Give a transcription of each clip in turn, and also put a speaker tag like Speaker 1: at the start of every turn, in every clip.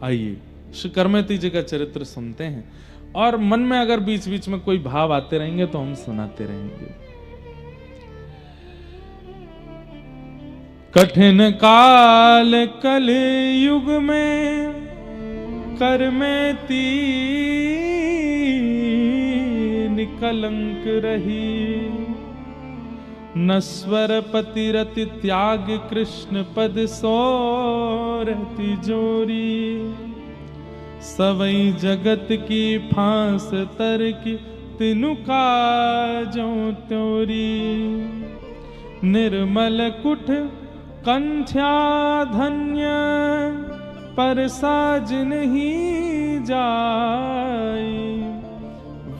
Speaker 1: आइए श्री करमेती जी का चरित्र सुनते हैं, और मन में अगर बीच बीच में कोई भाव आते रहेंगे तो हम सुनाते रहेंगे। कठिन काल कल युग में करमेती निकलंक रही, नश्वर पतिरति त्याग कृष्ण पद सोरति जोरी, सवई जगत की फांस तर की तिनु काजो त्योरी, निर्मल कुठ कंठ्या धन्य पर साज नहीं जाई,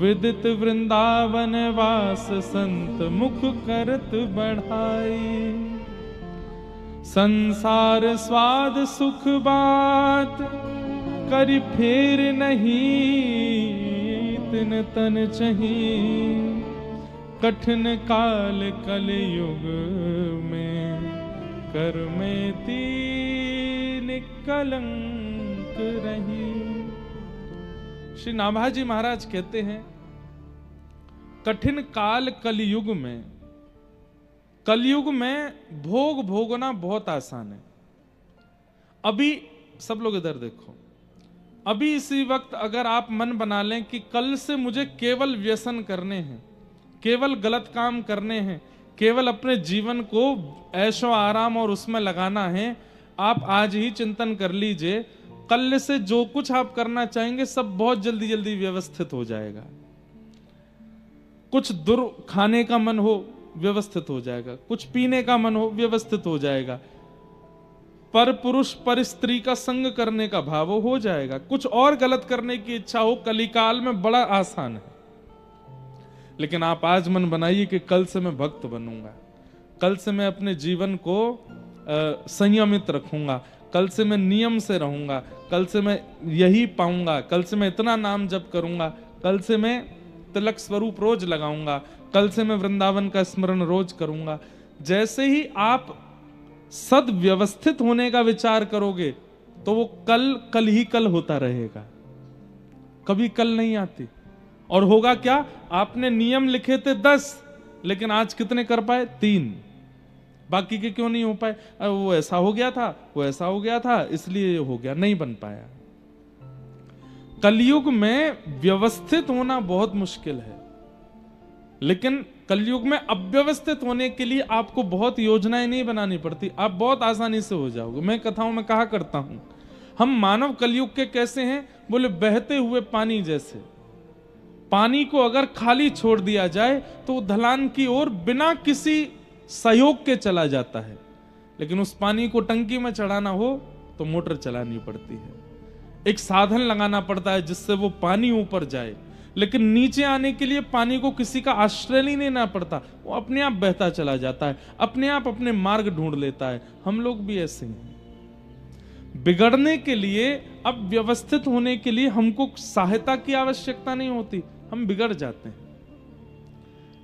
Speaker 1: विदित वृंदावन वास संत मुख करत बढ़ाई, संसार स्वाद सुख बात करि फेर नहीं, तिन तन चही कठिन काल कलयुग में करमेती निकलंक रही। श्री नाभाजी महाराज कहते हैं कठिन काल कलयुग में, कलयुग में भोग भोगना बहुत आसान है। अभी सब लोग इधर देखो, अभी इसी वक्त अगर आप मन बना लें कि कल से मुझे केवल व्यसन करने हैं, केवल गलत काम करने हैं, केवल अपने जीवन को ऐशो आराम और उसमें लगाना है, आप आज ही चिंतन कर लीजिए, कल से जो कुछ आप करना चाहेंगे सब बहुत जल्दी जल्दी व्यवस्थित हो जाएगा। कुछ दुर खाने का मन हो व्यवस्थित हो जाएगा, कुछ पीने का मन हो व्यवस्थित हो जाएगा, पर पुरुष पर स्त्री का संग करने का भाव हो जाएगा, कुछ और गलत करने की इच्छा हो कलिकाल में बड़ा आसान है। लेकिन आप आज मन बनाइए कि कल से मैं भक्त बनूंगा, कल से मैं अपने जीवन को संयमित रखूंगा, कल से मैं नियम से रहूंगा, कल से मैं यही पाऊंगा, कल से मैं इतना नाम जप करूंगा, कल से मैं तिलक स्वरूप रोज लगाऊंगा, कल से मैं वृंदावन का स्मरण रोज करूंगा। जैसे ही आप सद व्यवस्थित होने का विचार करोगे तो वो कल कल ही कल होता रहेगा, कभी कल नहीं आती। और होगा क्या, आपने नियम लिखे थे 10 लेकिन आज कितने कर पाए? 3, बाकी के क्यों नहीं हो पाए? वो ऐसा हो गया था, वो ऐसा हो गया था, इसलिए हो गया, नहीं बन पाया। कलयुग में व्यवस्थित होना बहुत मुश्किल है, लेकिन कलयुग में अव्यवस्थित होने के लिए आपको बहुत योजनाएं नहीं बनानी पड़ती, आप बहुत आसानी से हो जाओगे। मैं कथाओं में कहा करता हूं, हम मानव कलयुग के कैसे हैं? बोले बहते हुए पानी जैसे। पानी को अगर खाली छोड़ दिया जाए तो ढलान की ओर बिना किसी सहयोग के चला जाता है, लेकिन उस पानी को टंकी में चढ़ाना हो तो मोटर चलानी पड़ती है, एक साधन लगाना पड़ता है जिससे वो पानी ऊपर जाए। लेकिन नीचे आने के लिए पानी को किसी का आश्रय नहीं लेना पड़ता, वो अपने आप बहता चला जाता है, अपने आप अपने मार्ग ढूंढ लेता है। हम लोग भी ऐसे हैं। बिगड़ने के लिए, अब व्यवस्थित होने के लिए हमको सहायता की आवश्यकता नहीं होती, हम बिगड़ जाते हैं।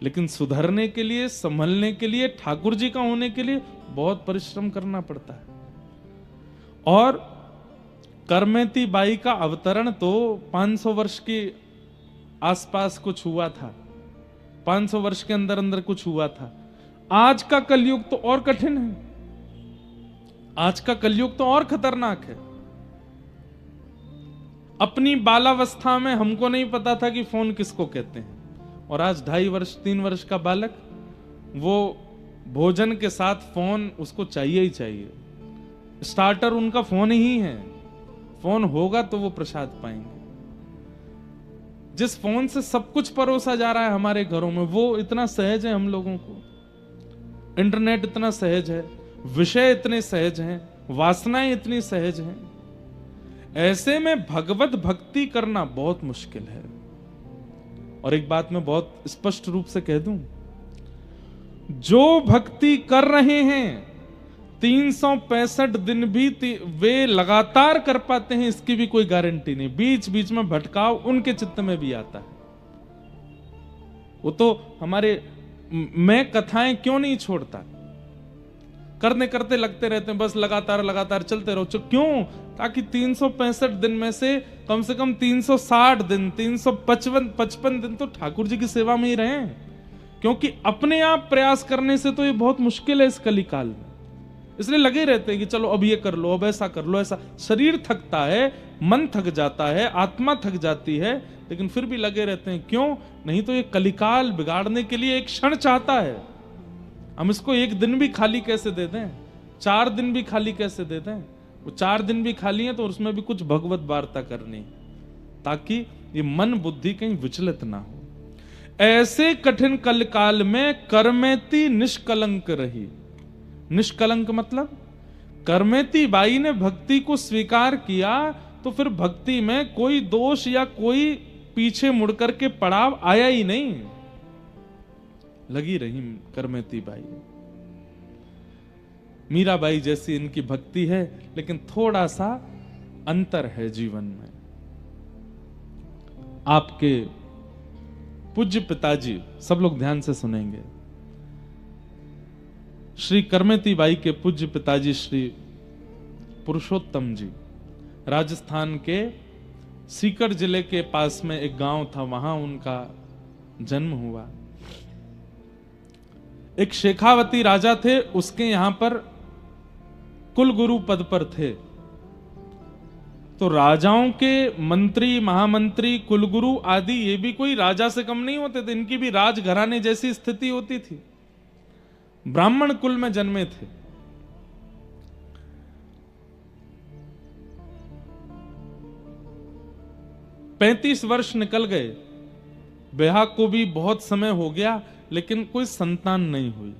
Speaker 1: लेकिन सुधरने के लिए, संभलने के लिए, ठाकुर जी का होने के लिए बहुत परिश्रम करना पड़ता है। और करमेती बाई का अवतरण तो 500 वर्ष के आसपास कुछ हुआ था, 500 वर्ष के अंदर अंदर कुछ हुआ था। आज का कलयुग तो और कठिन है, आज का कलयुग तो और खतरनाक है। अपनी बालावस्था में हमको नहीं पता था कि फोन किसको कहते हैं, और आज 2.5 वर्ष 3 वर्ष का बालक, वो भोजन के साथ फोन उसको चाहिए ही चाहिए। स्टार्टर उनका फोन ही है, फोन होगा तो वो प्रसाद पाएंगे। जिस फोन से सब कुछ परोसा जा रहा है हमारे घरों में, वो इतना सहज है हम लोगों को। इंटरनेट इतना सहज है, विषय इतने सहज हैं, वासनाएं इतनी सहज हैं। ऐसे में भगवत भक्ति करना बहुत मुश्किल है। और एक बात मैं बहुत स्पष्ट रूप से कह दूं, जो भक्ति कर रहे हैं 365 दिन भी वे लगातार कर पाते हैं, इसकी भी कोई गारंटी नहीं। बीच बीच में भटकाव उनके चित्त में भी आता है। वो तो हमारे, मैं कथाएं क्यों नहीं छोड़ता, करने करते लगते रहते हैं, बस लगातार लगातार चलते रहो। क्यों? ताकि 365 दिन में से कम 360 दिन, 355 दिन तो ठाकुर जी की सेवा में ही रहें। क्योंकि अपने आप प्रयास करने से तो ये बहुत मुश्किल है इस कलिकाल में। इसलिए लगे रहते हैं कि चलो अब ये कर लो, अब ऐसा कर लो, ऐसा। शरीर थकता है, मन थक जाता है, आत्मा थक जाती है, लेकिन फिर भी लगे रहते हैं। क्यों? नहीं तो ये कलिकाल बिगाड़ने के लिए एक क्षण चाहता है। हम इसको एक दिन भी खाली कैसे दे दें, 4 दिन भी खाली कैसे दे दें। वो 4 दिन भी खाली है तो उसमें भी कुछ भगवत वार्ता करनी, ताकि ये मन बुद्धि कहीं विचलित ना हो। ऐसे कठिन कलकाल में कर्मेती निष्कलंक रही। निष्कलंक मतलब कर्मेती बाई ने भक्ति को स्वीकार किया तो फिर भक्ति में कोई दोष या कोई पीछे मुड़ करके पड़ाव आया ही नहीं। लगी रही कर्मेती बाई। मीराबाई जैसी इनकी भक्ति है, लेकिन थोड़ा सा अंतर है जीवन में। आपके पूज्य पिताजी, सब लोग ध्यान से सुनेंगे, श्री कर्मेती बाई के पूज्य पिताजी श्री पुरुषोत्तम जी राजस्थान के सीकर जिले के पास में एक गांव था, वहां उनका जन्म हुआ। एक शेखावती राजा थे, उसके यहां पर कुलगुरु पद पर थे। तो राजाओं के मंत्री, महामंत्री, कुलगुरु आदि ये भी कोई राजा से कम नहीं होते थे। इनकी भी राजघराने जैसी स्थिति होती थी। ब्राह्मण कुल में जन्मे थे। पैंतीस वर्ष निकल गए, ब्याह को भी बहुत समय हो गया, लेकिन कोई संतान नहीं हुई।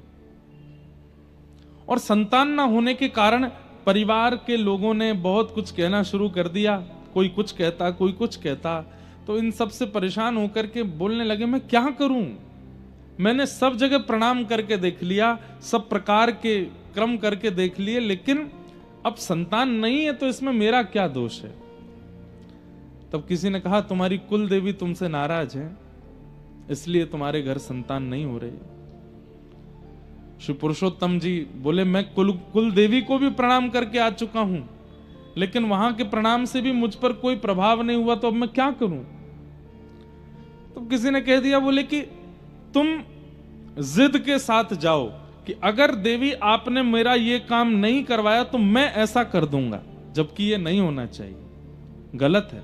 Speaker 1: और संतान ना होने के कारण परिवार के लोगों ने बहुत कुछ कहना शुरू कर दिया। कोई कुछ कहता, कोई कुछ कहता। तो इन सब से परेशान होकर के बोलने लगे, मैं क्या करूं? मैंने सब जगह प्रणाम करके देख लिया, सब प्रकार के क्रम करके देख लिए, लेकिन अब संतान नहीं है, तो इसमें मेरा क्या दोष है? तब किसी ने कहा, तुम्हारी कुल देवी तुमसे नाराज है, इसलिए तुम्हारे घर संतान नहीं हो रही। श्री पुरुषोत्तम जी बोले, मैं कुल देवी को भी प्रणाम करके आ चुका हूं, लेकिन वहां के प्रणाम से भी मुझ पर कोई प्रभाव नहीं हुआ, तो अब मैं क्या करूं? तो किसी ने कह दिया, बोले कि तुम जिद के साथ जाओ कि अगर देवी आपने मेरा ये काम नहीं करवाया तो मैं ऐसा कर दूंगा, जबकि ये नहीं होना चाहिए, गलत है।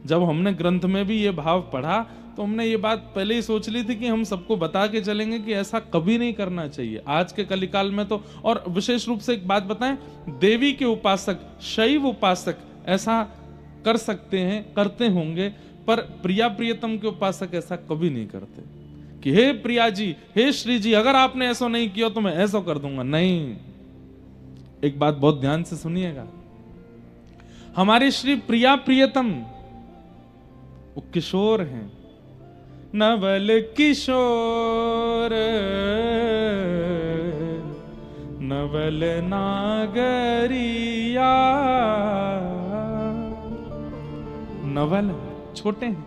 Speaker 1: जब हमने ग्रंथ में भी ये भाव पढ़ा तो हमने ये बात पहले ही सोच ली थी कि हम सबको बता के चलेंगे कि ऐसा कभी नहीं करना चाहिए। आज के कलिकाल में तो, और विशेष रूप से एक बात बताएं, देवी के उपासक, शैव उपासक ऐसा कर सकते हैं, करते होंगे, पर प्रिया प्रियतम के उपासक ऐसा कभी नहीं करते कि हे प्रिया जी, हे श्री जी, अगर आपने ऐसा नहीं किया तो मैं ऐसा कर दूंगा। नहीं, एक बात बहुत ध्यान से सुनिएगा, हमारे श्री प्रिया प्रियतम वो किशोर हैं, नवल किशोर नवल नागरिया। नवल छोटे हैं,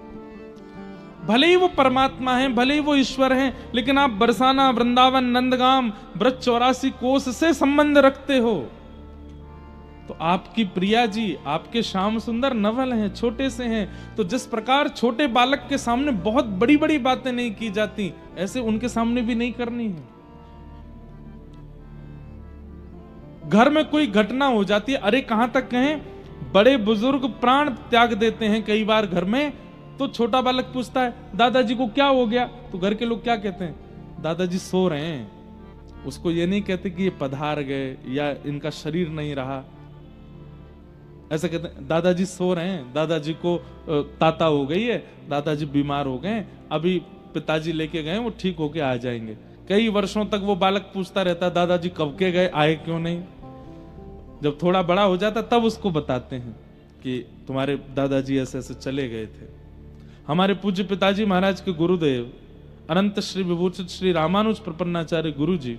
Speaker 1: भले ही वो परमात्मा हैं, भले ही वो ईश्वर हैं, लेकिन आप बरसाना, वृंदावन, नंदगाम, ब्रज 84 कोस से संबंध रखते हो। तो आपकी प्रिया जी, आपके श्याम सुंदर नवल हैं, छोटे से हैं। तो जिस प्रकार छोटे बालक के सामने बहुत बड़ी बड़ी बातें नहीं की जाती, ऐसे उनके सामने भी नहीं करनी है। घर में कोई घटना हो जाती है, अरे कहां तक कहें, बड़े बुजुर्ग प्राण त्याग देते हैं कई बार घर में, तो छोटा बालक पूछता है, दादाजी को क्या हो गया? तो घर के लोग क्या कहते हैं? दादाजी सो रहे हैं। उसको ये नहीं कहते कि ये पधार गए या इनका शरीर नहीं रहा, ऐसा कहते हैं दादाजी सो रहे हैं, दादाजी को ताता हो गई है, दादाजी बीमार हो गए, अभी पिताजी लेके गए, वो ठीक होके आ जाएंगे। कई वर्षों तक वो बालक पूछता रहता, दादाजी कब के गए, आए क्यों नहीं? जब थोड़ा बड़ा हो जाता तब उसको बताते हैं कि तुम्हारे दादाजी ऐसे ऐसे चले गए थे। हमारे पूज्य पिताजी महाराज के गुरुदेव अनंत श्री विभूषित श्री रामानुज प्रपन्नाचार्य गुरु जी,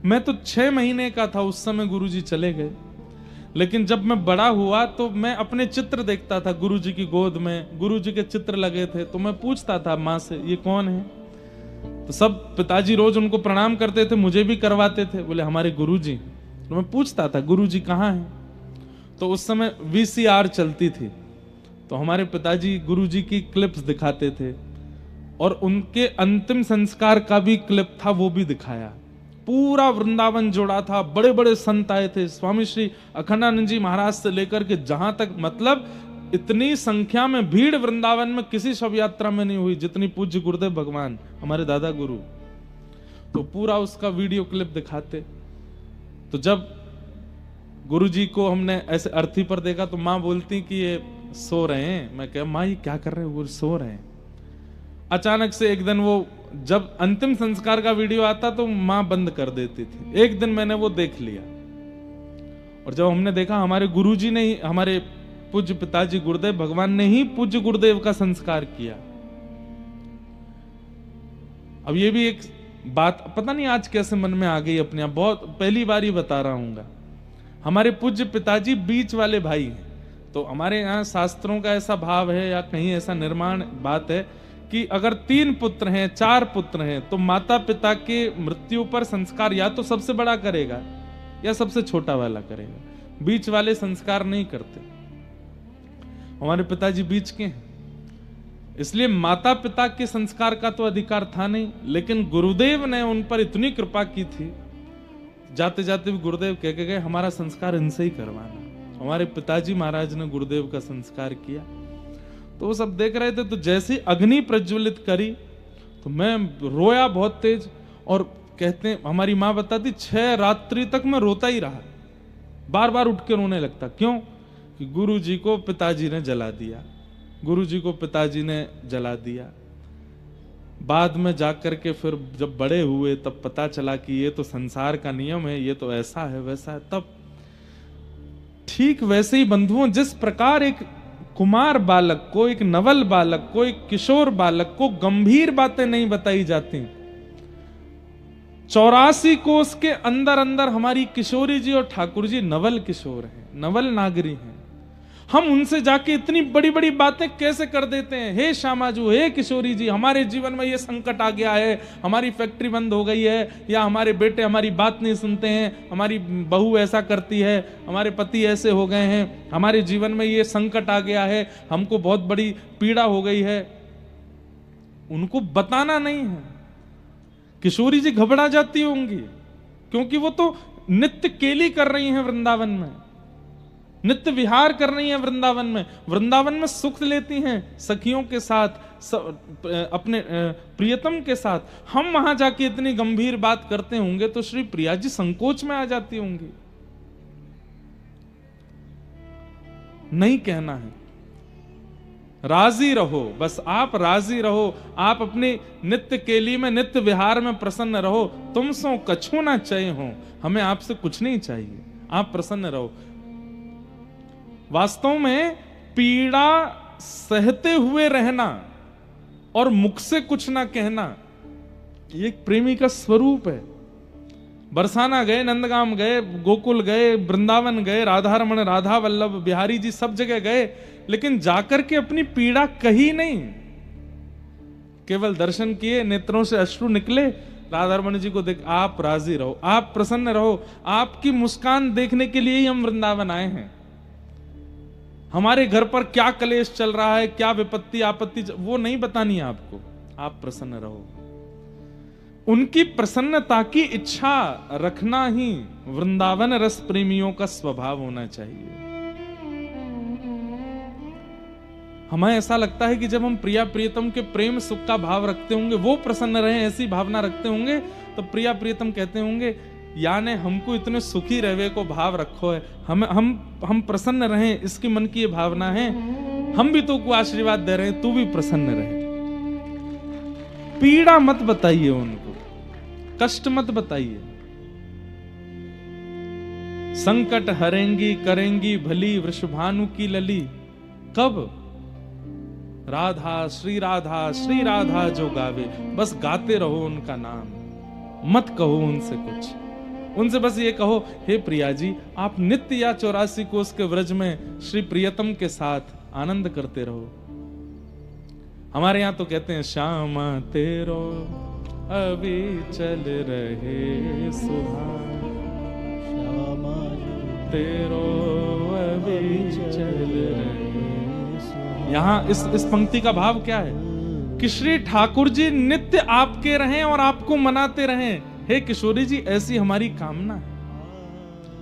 Speaker 1: मैं तो 6 महीने का था उस समय गुरु जी चले गए, लेकिन जब मैं बड़ा हुआ तो मैं अपने चित्र देखता था गुरु जी की गोद में, गुरु जी के चित्र लगे थे, तो मैं पूछता था माँ से, ये कौन है? तो सब पिताजी रोज उनको प्रणाम करते थे, मुझे भी करवाते थे। बोले हमारे गुरुजी। तो मैं पूछता था गुरुजी कहाँ हैं? तो उस समय वीसीआर चलती थी, तो हमारे पिताजी गुरुजी की क्लिप्स दिखाते थे और उनके अंतिम संस्कार का भी क्लिप था, वो भी दिखाया। पूरा वृंदावन जोड़ा था, बड़े बड़े संत आए थे, स्वामी श्री अखंडानंद जी महाराज से लेकर के जहां तक, मतलब इतनी संख्या में भीड़ वृंदावन में किसी शव यात्रा में नहीं हुई जितनी पूज्य गुरुदेव भगवान हमारे दादा गुरु। तो पूरा उसका वीडियो क्लिप दिखाते। तो जब गुरुजी को हमने ऐसे अर्थी पर देखा तो माँ बोलती कि ये सो रहे हैं। मैं कहा माँ ये क्या कर रहे हैं? वो सो रहे हैं। अचानक से एक दिन वो जब अंतिम संस्कार का वीडियो आता तो माँ बंद कर देती थी। एक दिन मैंने वो देख लिया और जब हमने देखा हमारे गुरुजी ने ही, हमारे पूज्य पिताजी गुरुदेव भगवान ने ही पूज्य गुरुदेव का संस्कार किया। अब ये भी एक बात पता नहीं आज कैसे मन में आ गई अपने आप, बहुत पहली बार ही बता रहा हूं। हमारे पूज्य पिताजी बीच वाले भाई हैं, तो हमारे यहाँ शास्त्रों का ऐसा भाव है या कहीं ऐसा निर्माण बात है कि अगर 3 पुत्र हैं, 4 पुत्र हैं, तो माता पिता के मृत्यु पर संस्कार या तो सबसे बड़ा करेगा या सबसे छोटा वाला करेगा, बीच वाले संस्कार नहीं करते। हमारे पिताजी बीच के हैं, इसलिए माता पिता के संस्कार का तो अधिकार था नहीं, लेकिन गुरुदेव ने उन पर इतनी कृपा की थी, जाते जाते भी गुरुदेव कह के गए हमारा संस्कार इनसे ही करवाना। हमारे पिताजी महाराज ने गुरुदेव का संस्कार किया। तो वो सब देख रहे थे, तो जैसे अग्नि प्रज्वलित करी तो मैं रोया बहुत तेज। और कहते हैं हमारी माँ बताती 6 रात्रि तक मैं रोता ही रहा, बार बार उठ के रोने लगता। क्यों? कि गुरु जी को पिताजी ने जला दिया, गुरु जी को पिताजी ने जला दिया। बाद में जाकर के फिर जब बड़े हुए तब पता चला कि ये तो संसार का नियम है, ये तो ऐसा है वैसा है। तब ठीक वैसे ही बंधुओं, जिस प्रकार एक कुमार बालक को, एक नवल बालक को, एक किशोर बालक को गंभीर बातें नहीं बताई जाती, 84 कोस के अंदर अंदर हमारी किशोरी जी और ठाकुर जी नवल किशोर हैं, नवल नागरी हैं। हम उनसे जाके इतनी बड़ी बड़ी बातें कैसे कर देते हैं? हे श्यामाजू, हे किशोरी जी, हमारे जीवन में ये संकट आ गया है, हमारी फैक्ट्री बंद हो गई है, या हमारे बेटे हमारी बात नहीं सुनते हैं, हमारी बहू ऐसा करती है, हमारे पति ऐसे हो गए हैं, हमारे जीवन में ये संकट आ गया है, हमको बहुत बड़ी पीड़ा हो गई है। उनको बताना नहीं है। किशोरी जी घबरा जाती होंगी, क्योंकि वो तो नित्य केली कर रही हैं वृंदावन में, नित्य विहार कर रही हैं वृंदावन में, वृंदावन में सुख लेती हैं सखियों के साथ, अपने प्रियतम के साथ। हम वहां जाके इतनी गंभीर बात करते होंगे तो श्री प्रिया जी संकोच में आ जाती होंगी। नहीं कहना है, राजी रहो, बस आप राजी रहो, आप अपनी नित्य केली में, नित्य विहार में प्रसन्न रहो। तुम सो कछु ना चाहिए हो, हमें आपसे कुछ नहीं चाहिए, आप प्रसन्न रहो। वास्तव में पीड़ा सहते हुए रहना और मुख से कुछ ना कहना, ये एक प्रेमी का स्वरूप है। बरसाना गए, नंदगाम गए, गोकुल गए, वृंदावन गए, राधा रमन, राधा वल्लभ, बिहारी जी सब जगह गए, लेकिन जाकर के अपनी पीड़ा कही नहीं, केवल दर्शन किए, नेत्रों से अश्रु निकले, राधा रमन जी को देख आप राजी रहो, आप प्रसन्न रहो, आपकी मुस्कान देखने के लिए ही हम वृंदावन आए हैं। हमारे घर पर क्या कलेश चल रहा है, क्या विपत्ति आपत्ति, वो नहीं बतानी है आपको, आप प्रसन्न रहो। उनकी प्रसन्नता की इच्छा रखना ही वृंदावन रस प्रेमियों का स्वभाव होना चाहिए। हमें ऐसा लगता है कि जब हम प्रिया प्रियतम के प्रेम सुख का भाव रखते होंगे, वो प्रसन्न रहे ऐसी भावना रखते होंगे, तो प्रिया प्रियतम कहते होंगे याने हमको इतने सुखी रहवे को भाव रखो है, हम प्रसन्न रहें, इसकी मन की ये भावना है, हम भी तो को आशीर्वाद दे रहे हैं, तू भी प्रसन्न रहे। पीड़ा मत बताइए उनको, कष्ट मत बताइए। संकट हरेंगी करेंगी भली वृषभानु की लली, कब? राधा श्री राधा जो गावे, बस गाते रहो उनका नाम, मत कहो उनसे कुछ। उनसे बस ये कहो, हे प्रिया जी, आप नित्य या 84 कोस के व्रज में श्री प्रियतम के साथ आनंद करते रहो। हमारे यहां तो कहते हैं श्यामा तेरो अविचल रहे सुहाए,
Speaker 2: श्यामा
Speaker 1: तेरो अविचल रहे। यहाँ इस पंक्ति का भाव क्या है कि श्री ठाकुर जी नित्य आपके रहें और आपको मनाते रहें। हे किशोरी जी, ऐसी हमारी कामना है।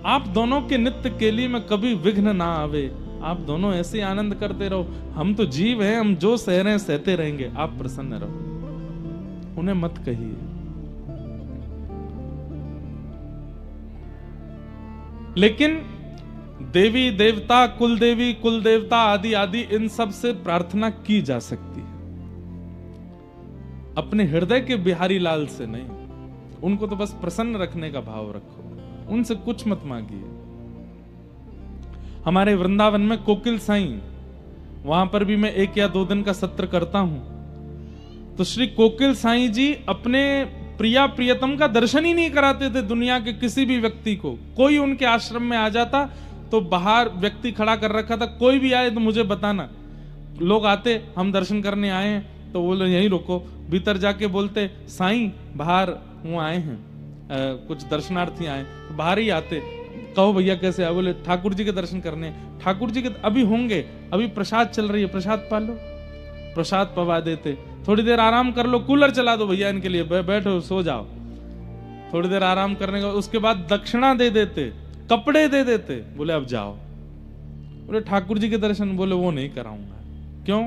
Speaker 1: आप दोनों के नित्य के लिए में कभी विघ्न ना आवे, आप दोनों ऐसे आनंद करते रहो। हम तो जीव हैं, हम जो सह रहे हैं सहते रहेंगे, आप प्रसन्न रहो, उन्हें मत कहिए। लेकिन देवी देवता, कुल देवी कुल देवता आदि आदि इन सब से प्रार्थना की जा सकती है, अपने हृदय के बिहारी लाल से नहीं। उनको तो बस प्रसन्न रखने का भाव रखो, उनसे कुछ मत मांगिए। हमारे वृंदावन में कोकिल साईं, वहां पर भी मैं 1 या 2 दिन का सत्र करता हूं, तो श्री कोकिल साईं जी अपने प्रिया प्रियतम का दर्शन ही नहीं कराते थे दुनिया के किसी भी व्यक्ति को। कोई उनके आश्रम में आ जाता तो बाहर व्यक्ति खड़ा कर रखा था, कोई भी आए तो मुझे बताना। लोग आते, हम दर्शन करने आए हैं, तो बोले यहीं रुको। भीतर जाके बोलते साईं बाहर वो आए हैं, कुछ दर्शनार्थी आए, तो बाहर ही आते, कहो भैया कैसे आए? बोले ठाकुर जी के दर्शन करने। ठाकुर जी के अभी होंगे, अभी प्रसाद चल रही है, प्रसाद पा लो। प्रसाद पवा देते, थोड़ी देर आराम कर लो, कूलर चला दो भैया इनके लिए, बैठो सो जाओ। थोड़ी देर आराम करने का, उसके बाद दक्षिणा दे देते, कपड़े दे देते, बोले अब जाओ। बोले ठाकुर जी के दर्शन, बोले वो नहीं कराऊंगा। क्यों?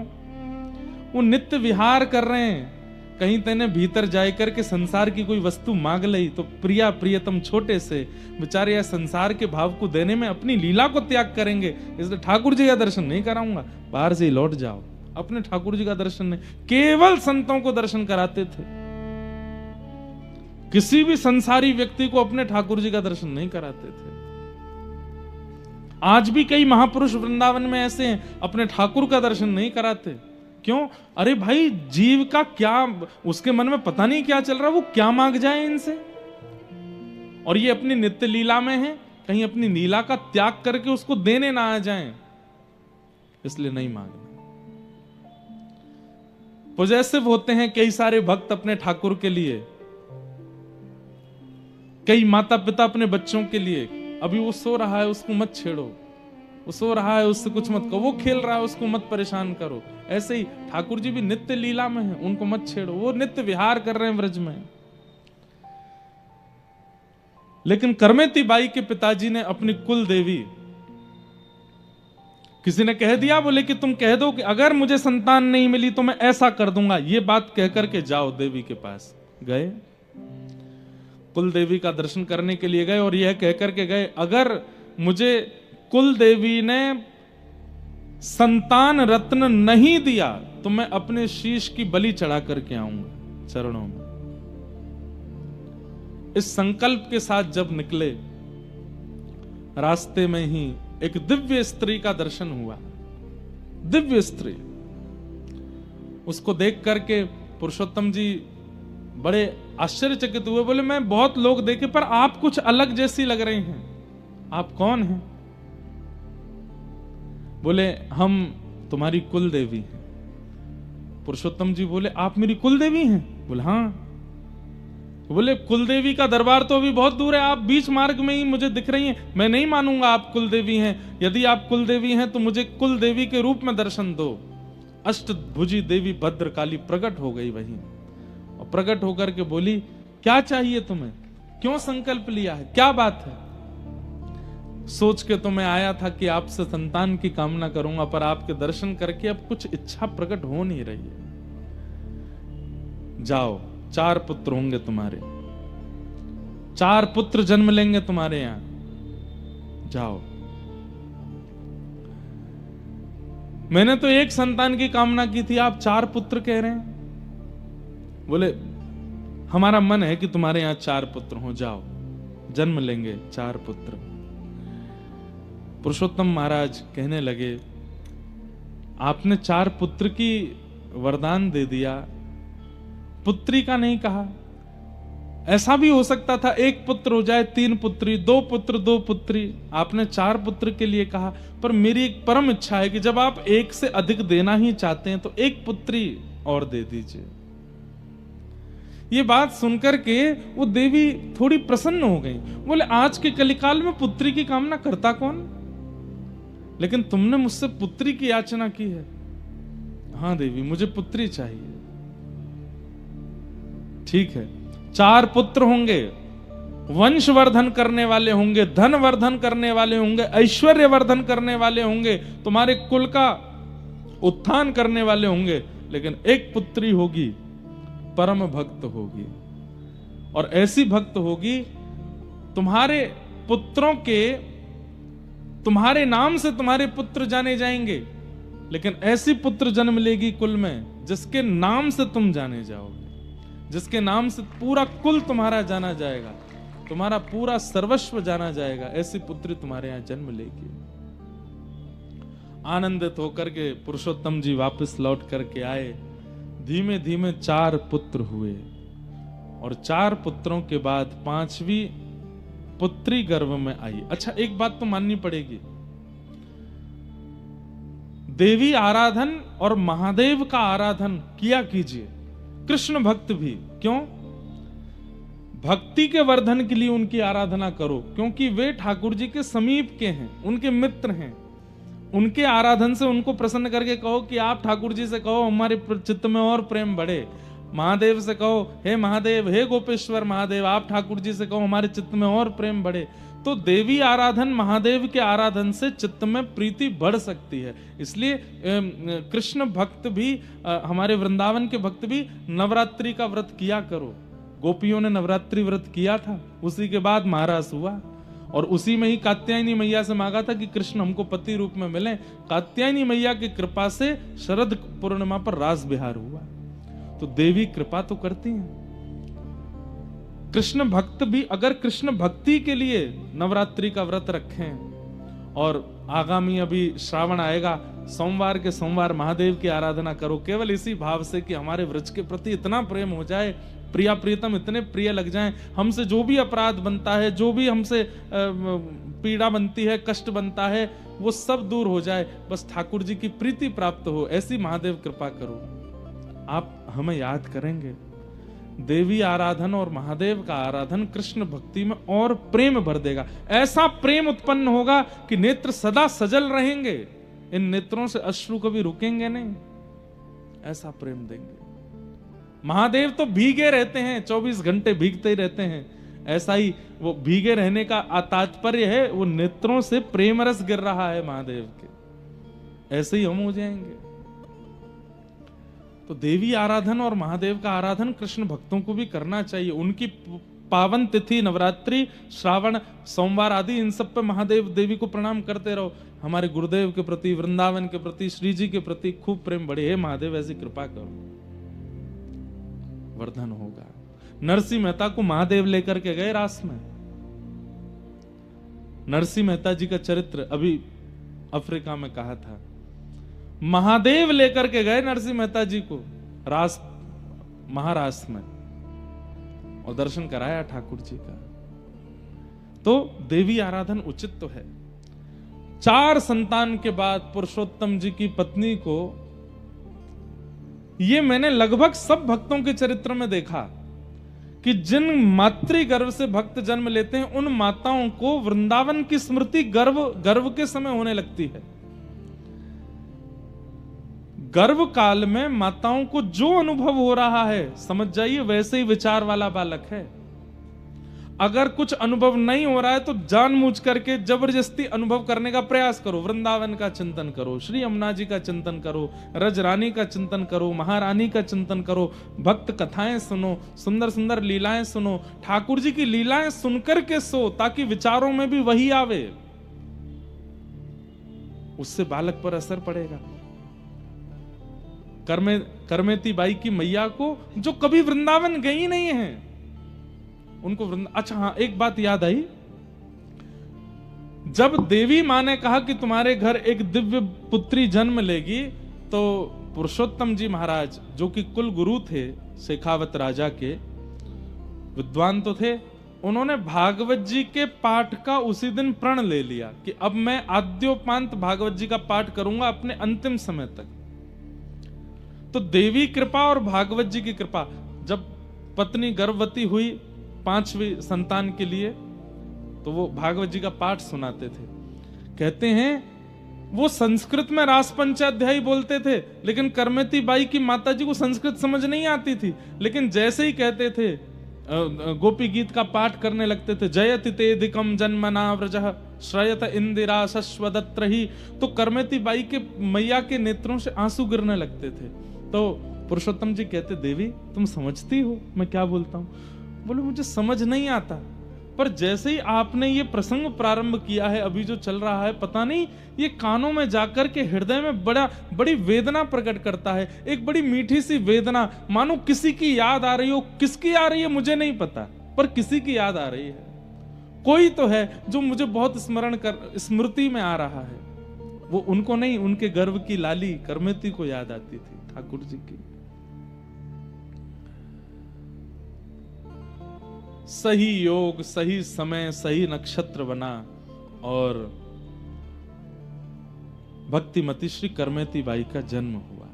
Speaker 1: वो नित्य विहार कर रहे हैं। कहीं तेने भीतर जाए करके संसार की कोई वस्तु मांग ली तो प्रिया प्रियतम छोटे से बेचारे या संसार के भाव को देने में अपनी लीला को त्याग करेंगे, इसलिए ठाकुर जी का दर्शन नहीं कराऊंगा, बाहर से ही लौट जाओ। अपने ठाकुर जी का दर्शन नहीं, केवल संतों को दर्शन कराते थे, किसी भी संसारी व्यक्ति को अपने ठाकुर जी का दर्शन नहीं कराते थे। आज भी कई महापुरुष वृंदावन में ऐसे हैं, अपने ठाकुर का दर्शन नहीं कराते। क्यों? अरे भाई, जीव का क्या, उसके मन में पता नहीं क्या चल रहा, वो क्या मांग जाए इनसे। और ये अपनी नित्य लीला में है, कहीं अपनी लीला का त्याग करके उसको देने ना आ जाएं, इसलिए नहीं मांगना। पॉजिटिव होते हैं कई सारे भक्त अपने ठाकुर के लिए, कई माता पिता अपने बच्चों के लिए। अभी वो सो रहा है उसको मत छेड़ो, वो सो रहा है उससे कुछ मत कहो, वो खेल रहा है उसको मत परेशान करो। ऐसे ही ठाकुर जी भी नित्य लीला में हैं, उनको मत छेड़ो, वो नित्य विहार कर रहे हैं व्रज में। लेकिन करमेती बाई के पिताजी ने अपनी कुल देवी, किसी ने कह दिया, बोले कि तुम कह दो कि अगर मुझे संतान नहीं मिली तो मैं ऐसा कर दूंगा, ये बात कह करके जाओ देवी के पास। गए, कुल देवी का दर्शन करने के लिए गए और यह कह करके गए, अगर मुझे कुल देवी ने संतान रत्न नहीं दिया तो मैं अपने शीश की बलि चढ़ा करके आऊंगा चरणों में। इस संकल्प के साथ जब निकले, रास्ते में ही एक दिव्य स्त्री का दर्शन हुआ। दिव्य स्त्री, उसको देख करके पुरुषोत्तम जी बड़े आश्चर्यचकित हुए। बोले मैं बहुत लोग देखे पर आप कुछ अलग जैसी लग रही हैं, आप कौन हैं? बोले हम तुम्हारी कुल देवी हैं। पुरुषोत्तम जी बोले आप मेरी कुल देवी हैं? बोले हाँ। बोले कुल देवी का दरबार तो अभी बहुत दूर है, आप बीच मार्ग में ही मुझे दिख रही हैं, मैं नहीं मानूंगा आप कुल देवी हैं। यदि आप कुल देवी हैं तो मुझे कुल देवी के रूप में दर्शन दो। अष्टभुजी देवी भद्रकाली प्रकट हो गई वहीं, और प्रकट होकर के बोली क्या चाहिए तुम्हें, क्यों संकल्प लिया है, क्या बात है? सोच के तो मैं आया था कि आपसे संतान की कामना करूंगा, पर आपके दर्शन करके अब कुछ इच्छा प्रकट हो नहीं रही है। जाओ, 4 पुत्र होंगे तुम्हारे, 4 पुत्र जन्म लेंगे तुम्हारे यहां, जाओ। मैंने तो एक संतान की कामना की थी, आप 4 पुत्र कह रहे हैं। बोले हमारा मन है कि तुम्हारे यहां 4 पुत्र हो, जाओ, जन्म लेंगे 4 पुत्र। पुरुषोत्तम महाराज कहने लगे आपने 4 पुत्र की वरदान दे दिया, पुत्री का नहीं कहा। ऐसा भी हो सकता था 1 पुत्र हो जाए, 3 पुत्री, 2 पुत्र 2 पुत्री, आपने 4 पुत्र के लिए कहा। पर मेरी एक परम इच्छा है कि जब आप 1 से अधिक देना ही चाहते हैं तो 1 पुत्री और दे दीजिए। ये बात सुनकर के वो देवी थोड़ी प्रसन्न हो गई। बोले आज के कलिकाल में पुत्री की कामना करता कौन, लेकिन तुमने मुझसे पुत्री की याचना की है। हाँ देवी, मुझे पुत्री चाहिए। ठीक है, 4 पुत्र होंगे, वंशवर्धन करने वाले होंगे, धन वर्धन करने वाले होंगे, ऐश्वर्य वर्धन करने वाले होंगे, तुम्हारे कुल का उत्थान करने वाले होंगे, लेकिन एक पुत्री होगी, परम भक्त होगी। और ऐसी भक्त होगी, तुम्हारे पुत्रों के, तुम्हारे नाम से तुम्हारे पुत्र जाने जाएंगे, लेकिन ऐसी पुत्र जन्म लेगी कुल में जिसके नाम से तुम जाने जाओगे, जिसके नाम से पूरा कुल तुम्हारा जाना जाएगा, तुम्हारा पूरा सर्वस्व जाना जाएगा। ऐसी पुत्री तुम्हारे यहां जन्म लेगी। आनंदित होकर के पुरुषोत्तम जी वापस लौट करके आए। धीमे धीमे 4 पुत्र हुए और 4 पुत्रों के बाद 5वीं पुत्री गर्भ में आई। अच्छा, एक बात तो माननी पड़ेगी, देवी आराधन और महादेव का आराधन किया कीजिए, कृष्ण भक्त भी। क्यों? भक्ति के वर्धन के लिए उनकी आराधना करो, क्योंकि वे ठाकुर जी के समीप के हैं, उनके मित्र हैं। उनके आराधन से उनको प्रसन्न करके कहो कि आप ठाकुर जी से कहो हमारे चित्त में और प्रेम बढ़े। महादेव से कहो, हे महादेव, हे गोपेश्वर महादेव, आप ठाकुर जी से कहो हमारे चित्त में और प्रेम बढ़े। तो देवी आराधन, महादेव के आराधन से चित्त में प्रीति बढ़ सकती है। इसलिए कृष्ण भक्त भी, हमारे वृंदावन के भक्त भी नवरात्रि का व्रत किया करो। गोपियों ने नवरात्रि व्रत किया था, उसी के बाद महारास हुआ, और उसी में ही कात्यायनी मैया से मांगा था कि कृष्ण हमको पति रूप में मिले। कात्यायनी मैया की कृपा से शरद पूर्णिमा पर रास बिहार हुआ। तो देवी कृपा तो करती हैं। कृष्ण भक्त भी अगर कृष्ण भक्ति के लिए नवरात्रि का व्रत रखें, और आगामी अभी श्रावण आएगा, सोमवार के सोमवार महादेव की आराधना करो, केवल इसी भाव से कि हमारे व्रज के प्रति इतना प्रेम हो जाए, प्रिया प्रियतम इतने प्रिय लग जाएं, हमसे जो भी अपराध बनता है, जो भी हमसे पीड़ा बनती है, कष्ट बनता है, वो सब दूर हो जाए, बस ठाकुर जी की प्रीति प्राप्त हो, ऐसी महादेव कृपा करो। आप हमें याद करेंगे। देवी आराधन और महादेव का आराधन कृष्ण भक्ति में और प्रेम भर देगा। ऐसा प्रेम उत्पन्न होगा कि नेत्र सदा सजल रहेंगे, इन नेत्रों से अश्रु कभी रुकेंगे नहीं, ऐसा प्रेम देंगे। महादेव तो भीगे रहते हैं, 24 घंटे भीगते ही रहते हैं। ऐसा ही वो भीगे रहने का तात्पर्य है, वो नेत्रों से प्रेम रस गिर रहा है महादेव के, ऐसे ही हम हो जाएंगे। तो देवी आराधन और महादेव का आराधन कृष्ण भक्तों को भी करना चाहिए। उनकी पावन तिथि, नवरात्रि, श्रावण, सोमवार आदि, इन सब पे महादेव देवी को प्रणाम करते रहो। हमारे गुरुदेव के प्रति, वृंदावन के प्रति, श्री जी के प्रति खूब प्रेम बढ़े। हे महादेव, ऐसी कृपा करो, वर्धन होगा। नरसिंह मेहता को महादेव लेकर के गए रास में। नरसिंह मेहता जी का चरित्र अभी अफ्रीका में कहा था। महादेव लेकर के गए नरसिंह मेहता जी को रास, महारास में, और दर्शन कराया ठाकुर जी का। तो देवी आराधन उचित तो है। 4 संतान के बाद पुरुषोत्तम जी की पत्नी को, ये मैंने लगभग सब भक्तों के चरित्र में देखा कि जिन मातृगर्भ से भक्त जन्म लेते हैं, उन माताओं को वृंदावन की स्मृति गर्भ के समय होने लगती है। गर्भ काल में माताओं को जो अनुभव हो रहा है, समझ जाइए वैसे ही विचार वाला बालक है। अगर कुछ अनुभव नहीं हो रहा है तो जानबूझ करके जबरदस्ती अनुभव करने का प्रयास करो। वृंदावन का चिंतन करो, श्री यमुना जी का चिंतन करो, रजरानी का चिंतन करो, महारानी का चिंतन करो, भक्त कथाएं सुनो, सुंदर सुंदर लीलाएं सुनो। ठाकुर जी की लीलाएं सुनकर के सो, ताकि विचारों में भी वही आवे, उससे बालक पर असर पड़ेगा। करमेती बाई की मैया को, जो कभी वृंदावन गई नहीं है, उनको अच्छा हाँ, एक बात याद आई। जब देवी माँ ने कहा कि तुम्हारे घर एक दिव्य पुत्री जन्म लेगी, तो पुरुषोत्तम जी महाराज, जो कि कुल गुरु थे शेखावत राजा के, विद्वान तो थे, उन्होंने भागवत जी के पाठ का उसी दिन प्रण ले लिया कि अब मैं आद्योपांत भागवत जी का पाठ करूंगा अपने अंतिम समय तक। तो देवी कृपा और भागवत जी की कृपा, जब पत्नी गर्भवती हुई 5वीं संतान के लिए, तो वो भागवत जी का पाठ सुनाते थे। कहते हैं वो संस्कृत में रास पंचाध्यायी बोलते थे, लेकिन करमेती बाई की माता जी को संस्कृत समझ नहीं आती थी, लेकिन जैसे ही कहते थे गोपी गीत का पाठ करने लगते थे, जयति तेधिकम जन्मना व्रजः श्रयत इंदिरा शश्वदत्रहि, तो करमेती बाई के मैया के नेत्रों से आंसू गिरने लगते थे। तो पुरुषोत्तम जी कहते, देवी तुम समझती हो मैं क्या बोलता हूं? बोले मुझे समझ नहीं आता, पर जैसे ही आपने ये प्रसंग प्रारंभ किया है, अभी जो चल रहा है, पता नहीं ये कानों में जाकर के हृदय में बड़ी वेदना प्रकट करता है, एक बड़ी मीठी सी वेदना, मानो किसी की याद आ रही हो। किसकी आ रही है मुझे नहीं पता, पर किसी की याद आ रही है। कोई तो है जो मुझे बहुत स्मृति में आ रहा है। वो उनको नहीं, उनके गर्भ की लाली करमेती को याद आती थी, ठाकुर जी की। सही योग, सही समय, सही नक्षत्र बना और भक्तिमती श्री करमेती बाई का जन्म हुआ।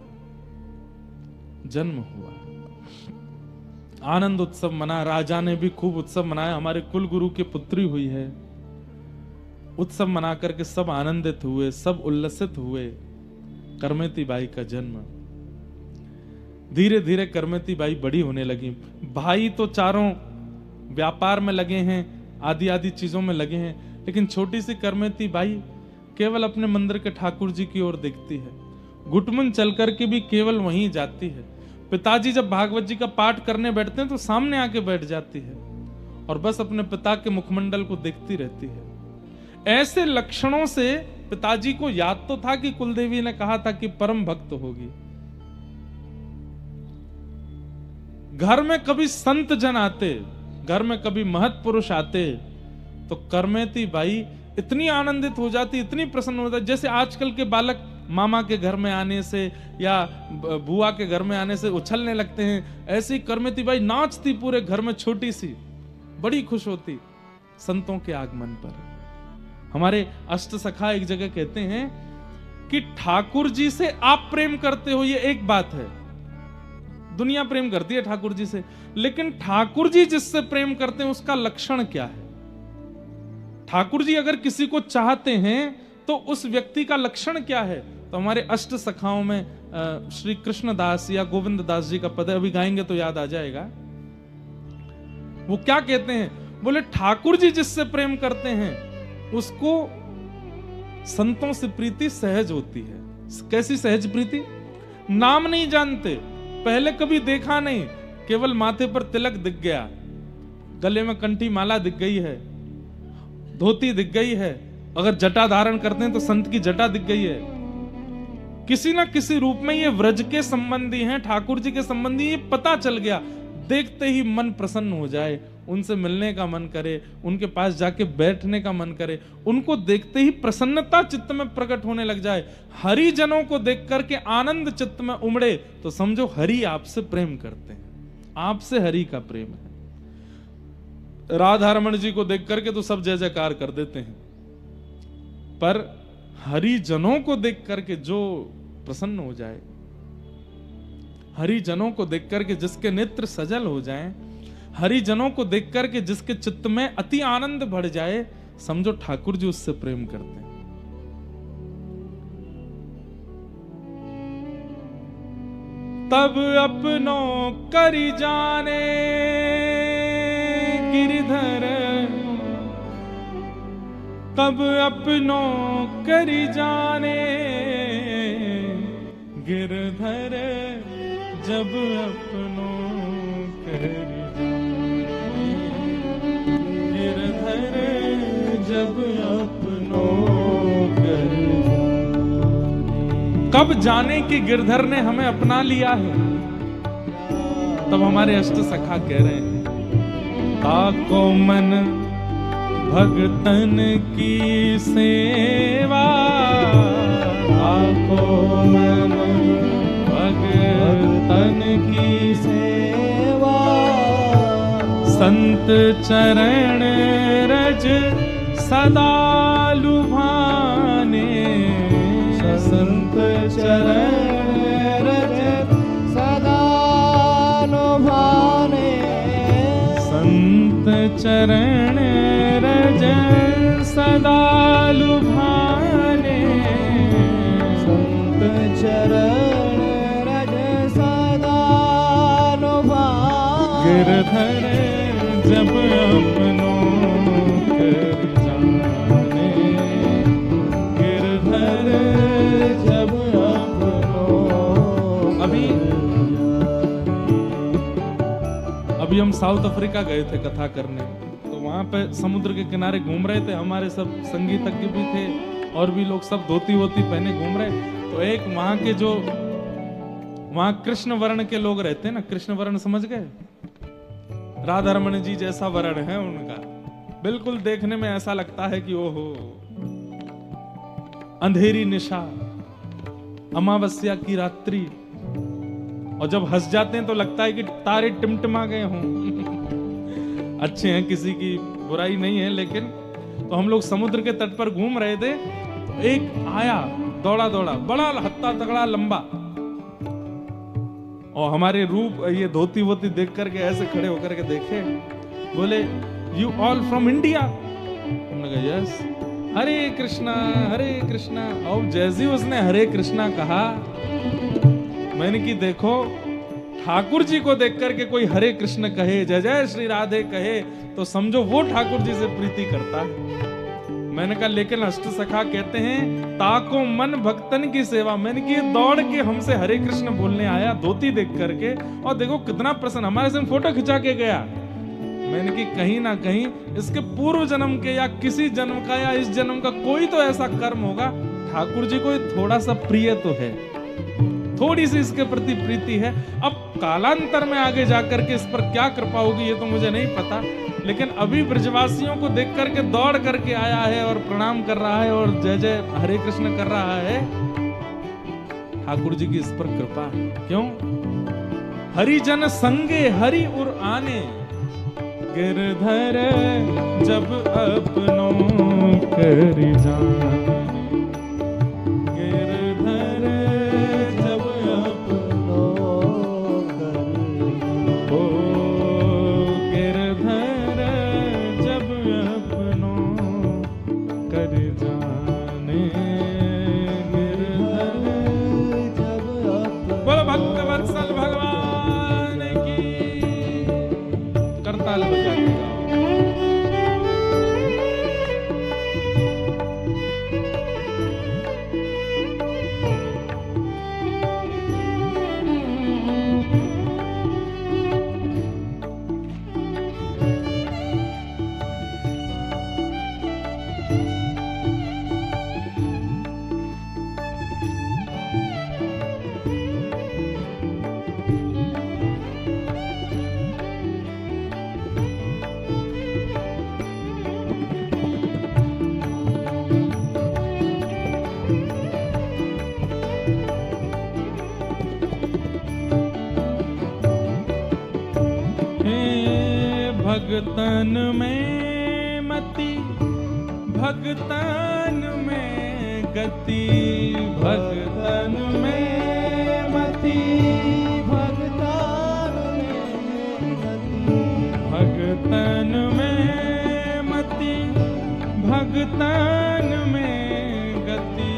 Speaker 1: आनंद उत्सव मना, राजा ने भी खूब उत्सव मनाया। हमारे कुल गुरु की पुत्री हुई है, उत्सव मना करके सब आनंदित हुए, सब उल्लसित हुए। करमेती बाई का जन्म। धीरे धीरे करमेती बाई बड़ी होने लगी। भाई तो चारों व्यापार में लगे हैं, आदि आदि चीजों में लगे हैं, लेकिन छोटी सी करमेती बाई केवल अपने मंदिर के ठाकुर जी की ओर देखती है। घुटमुन चल करके भी केवल वहीं जाती है। पिताजी जब भागवत जी का पाठ करने बैठते हैं तो सामने आके बैठ जाती है और बस अपने पिता के मुखमंडल को देखती रहती है। ऐसे लक्षणों से पिताजी को याद तो था कि कुलदेवी ने कहा था कि परम भक्त होगी। घर में कभी संत जन आते, घर में कभी महत पुरुष आते, तो करमेती बाई इतनी आनंदित हो जाती, इतनी प्रसन्न हो जाती, जैसे आजकल के बालक मामा के घर में आने से या बुआ के घर में आने से उछलने लगते हैं। ऐसी करमेती बाई नाचती पूरे घर में, छोटी सी, बड़ी खुश होती संतों के आगमन पर। हमारे अष्ट सखा एक जगह कहते हैं कि ठाकुर जी से आप प्रेम करते हो, ये एक बात है, दुनिया प्रेम करती है ठाकुर जी से, लेकिन ठाकुर जी जिससे प्रेम करते हैं उसका लक्षण क्या है? ठाकुर जी अगर किसी को चाहते हैं तो उस व्यक्ति का लक्षण क्या है? तो हमारे अष्ट सखाओं में श्री कृष्ण दास या गोविंद दास जी का पद अभी गाएंगे तो याद आ जाएगा। वो क्या कहते हैं? बोले ठाकुर जी जिससे प्रेम करते हैं उसको संतों से प्रीति सहज होती है। कैसी सहज प्रीति? नाम नहीं जानते, पहले कभी देखा नहीं, केवल माथे पर तिलक दिख गया, गले में कंठी माला दिख गई है, धोती दिख गई है, अगर जटा धारण करते हैं तो संत की जटा दिख गई है। किसी ना किसी रूप में ये व्रज के संबंधी हैं, ठाकुर जी के संबंधी, ये पता चल गया। देखते ही मन प्रसन्न हो जाए, उनसे मिलने का मन करे, उनके पास जाके बैठने का मन करे, उनको देखते ही प्रसन्नता चित्त में प्रकट होने लग जाए। हरि जनों को देख करके आनंद चित्त में उमड़े तो समझो हरि आपसे प्रेम करते हैं, आपसे हरि का प्रेम है। राधा रमण जी को देख करके तो सब जय जयकार कर देते हैं, पर हरि जनों को देख करके जो प्रसन्न हो जाए, हरि जनों को देख करके जिसके नेत्र सजल हो जाएं, हरि जनों को देख करके जिसके चित्त में अति आनंद बढ़ जाए, समझो ठाकुर जी उससे प्रेम करते हैं। तब अपनों करी जाने गिरधर, तब अपनों करी जाने गिरधर, जब अपनों करी जाने गिरधर, जब अपनों करी जाने। कब जाने कि गिरधर ने हमें अपना लिया है? तब हमारे अष्ट सखा कह रहे हैं, ताको मन भगतन की सेवा, ताको मन भगतन की सेवा, संत चरण रज सदा लुभाने, संत चरण रज
Speaker 2: सदा लुभाने।
Speaker 1: चरण रज सदा लुभाने,
Speaker 2: संत चरण रज सदा लुभाने,
Speaker 1: गिरधर जब अपनों कर जाने, गिरधर जब अपनों। अभी हम साउथ अफ्रीका गए थे कथा करने, तो वहां पे समुद्र के किनारे घूम रहे थे, हमारे सब संगीतज्ञ भी थे और भी लोग सब धोती वोती पहने घूम रहे। तो एक वहां के जो वहां कृष्ण वर्ण के लोग रहते हैं ना, कृष्ण वर्ण समझ गए, राधा रमन जी जैसा वर्ण है उनका, बिल्कुल देखने में ऐसा लगता है कि ओहो, अंधेरी निशा, अमावस्या की रात्रि, और जब हंस जाते हैं तो लगता है कि तारे टिमटिमा गए हों। अच्छे हैं, किसी की बुराई नहीं है, लेकिन तो हम लोग समुद्र के तट पर घूम रहे थे, तो एक आया दौड़ा दौड़ा, बड़ा हत्ता तगड़ा लंबा, और हमारे रूप ये धोती वोती देख करके ऐसे खड़े होकर के देखे, बोले यू ऑल फ्रॉम इंडिया? हमने कहा यस। हरे कृष्णा हरे कृष्णा। और जैसे उसने हरे कृष्णा कहा, मैंने कि देखो, ठाकुर जी को देख करके कोई हरे कृष्ण कहे, जय जय श्री राधे कहे, तो समझो वो ठाकुर जी से प्रीति करता है। मैंने कहा लेकिन अष्ट सखा कहते हैं ताको मन भक्तन की सेवा। मैंने कि दौड़ के हमसे हरे कृष्ण बोलने आया धोती देख करके, और देखो कितना प्रसन्न, हमारे संग फोटो खिंचा के गया। मैंने कि कहीं ना कहीं इसके पूर्व जन्म के या किसी जन्म का या इस जन्म का कोई तो ऐसा कर्म होगा, ठाकुर जी को थोड़ा सा प्रिय तो है, थोड़ी सी इसके प्रति प्रीति है। अब कालांतर में आगे जाकर के इस पर क्या कृपा होगी ये तो मुझे नहीं पता, लेकिन अभी ब्रजवासियों को देख करके दौड़ करके आया है और प्रणाम कर रहा है और जय जय हरे कृष्ण कर रहा है। ठाकुर जी की इस पर कृपा है। क्यों? हरिजन संगे हरि उर आने, गिरधर जब अपनों कर जाने, गिरधर जब अपनों कर, ओ गिरधर जब अपनों कर जाने, गिरधर
Speaker 2: जब अपनों।
Speaker 1: बोलो भक्त वत्सल भगवान की। करताल बजा के गाओ। भगतन में मति, भगतन में गति, भगतन में मति,
Speaker 2: भगतान में गति,
Speaker 1: भगतन में मति, भगतन में गति,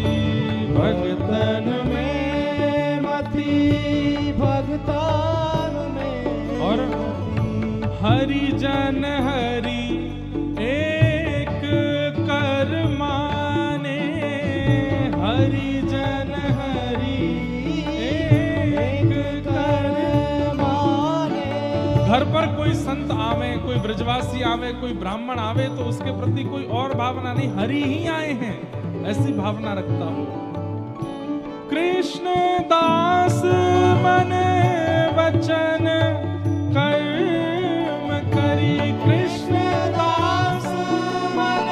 Speaker 1: भगतन में मति,
Speaker 2: भगतान में।
Speaker 1: और हरिजन हरि एक कर माने, हरिजन हरि एक कर
Speaker 2: माने।
Speaker 1: घर पर कोई संत आवे, कोई ब्रजवासी आवे, कोई ब्राह्मण आवे तो उसके प्रति कोई और भावना नहीं, हरि ही आए हैं ऐसी भावना रखता हूं। कृष्ण दास मन वचन कर्म करी, कृष्ण दास मन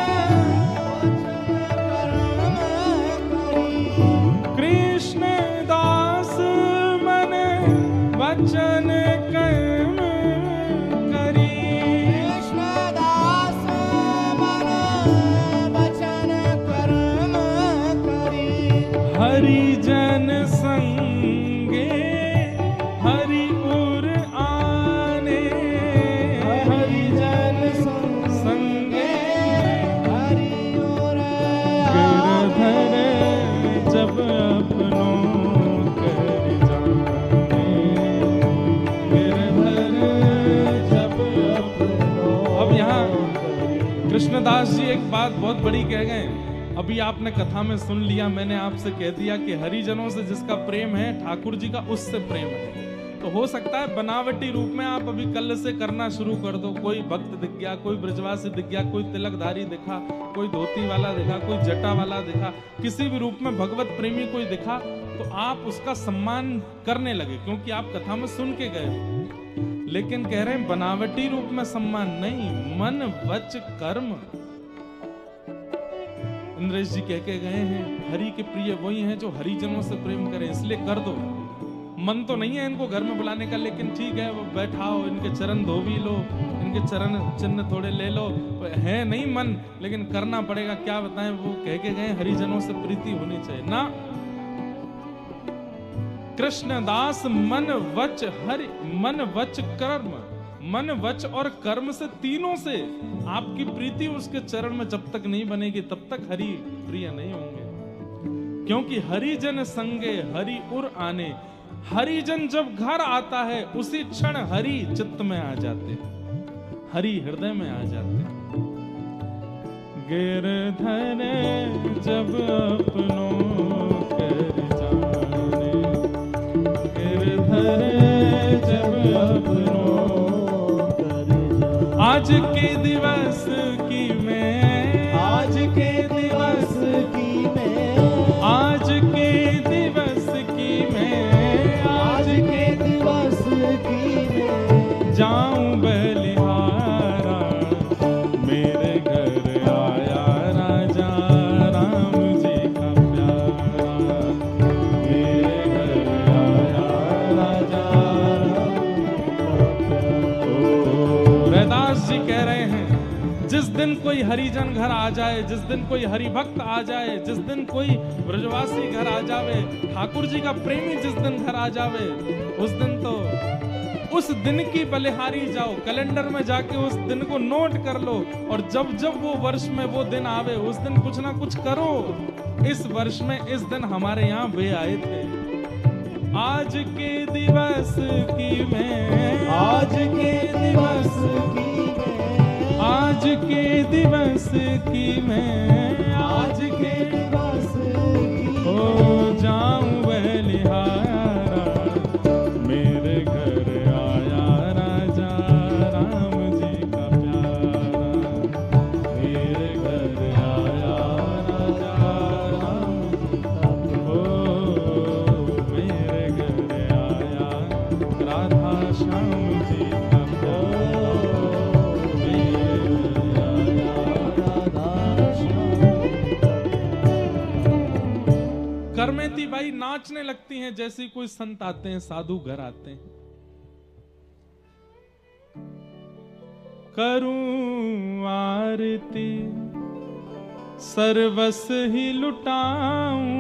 Speaker 1: कृष्ण दास मन वचन कर्म करी,
Speaker 2: कृष्ण दास मन वचन कर्म करी।
Speaker 1: हरिजन संगे हरि उर आने, हरिजन अपनों कर जाने, गिरधर जब अपनों। अब यहाँ कृष्णदास जी एक बात बहुत बड़ी कह गए। अभी आपने कथा में सुन लिया, मैंने आपसे कह दिया कि हरिजनों से जिसका प्रेम है ठाकुर जी का उससे प्रेम है। तो हो सकता है बनावटी रूप में आप अभी कल से करना शुरू कर दो। कोई भक्त दिख गया, कोई ब्रजवासी दिख गया, कोई तिलकधारी दिखा, कोई धोती वाला दिखा, कोई जटा वाला दिखा, किसी भी रूप में भगवत प्रेमी कोई दिखा तो आप उसका सम्मान करने लगे क्योंकि आप कथा में सुन के गए हो। लेकिन कह रहे हैं बनावटी रूप में सम्मान नहीं, मन वच कर्म। इंद्रेश जी कह के गए हैं हरि के प्रिय वही हैं जो हरिजनों से प्रेम करें, इसलिए कर दो। मन तो नहीं है इनको घर में बुलाने का, लेकिन ठीक है वो बैठाओ, इनके चरण धो भी लो, इनके चरण चिन्ह थोड़े ले लो। है नहीं मन, लेकिन करना पड़ेगा। क्या बताएं, वो कह के गए हरिजनों से प्रीति होनी चाहिए ना। कृष्णदास मन वच हरि, मन वच कर्म, मन वच और कर्म से तीनों से आपकी प्रीति उसके चरण में जब तक नहीं बनेगी तब तक हरि प्रिय नहीं होंगे। क्योंकि हरिजन संगे हरि उर आने, हरिजन जब घर आता है उसी क्षण हरि चित्त में आ जाते, हरि हृदय में आ जाते। गिरधर जब अपनों कर जाने, गिरधर जब अपनों कर जाने। आज के दिवस की मैं, आज के दिवस की मैं, आज के दिवस की मैं, आज के दिवस की मैं जाऊं बलिहारा, मेरे घर आया राजा राम जी का प्यारा, मेरे घर आया राजा राम जी का प्यारा। रैदास जी कह रहे हैं जिस दिन कोई हरिजन घर आ जाए, जिस दिन कोई हरिभक्त आ जाए, जिस दिन कोई ब्रजवासी घर आ जावे, ठाकुर जी का प्रेमी जिस दिन घर आ जावे, उस दिन तो उस दिन की बलिहारी जाओ, कैलेंडर में जाके उस दिन को नोट कर लो। और जब जब वो वर्ष में वो दिन आवे उस दिन कुछ ना कुछ करो। इस वर्ष में इस दिन हमारे यहाँ वे आए थे। आज के दिवस की मैं, आज के दिवस की मैं, आज के दिवस की मैं, आज के दिवस की हो जाऊं बलिहारा, मेरे घर आया राजा राम जी का प्यारा, मेरे घर आया राजा राम जी का प्यारा, मेरे घर आया राधा श्याम जी का प्यारा, मेरे घर आया राधा श्याम जी का प्यारा। करमेती बाई नाचने लगती हैं जैसे कोई संत आते हैं, साधु घर आते हैं। करूं आरती सर्वस ही लुटाऊं,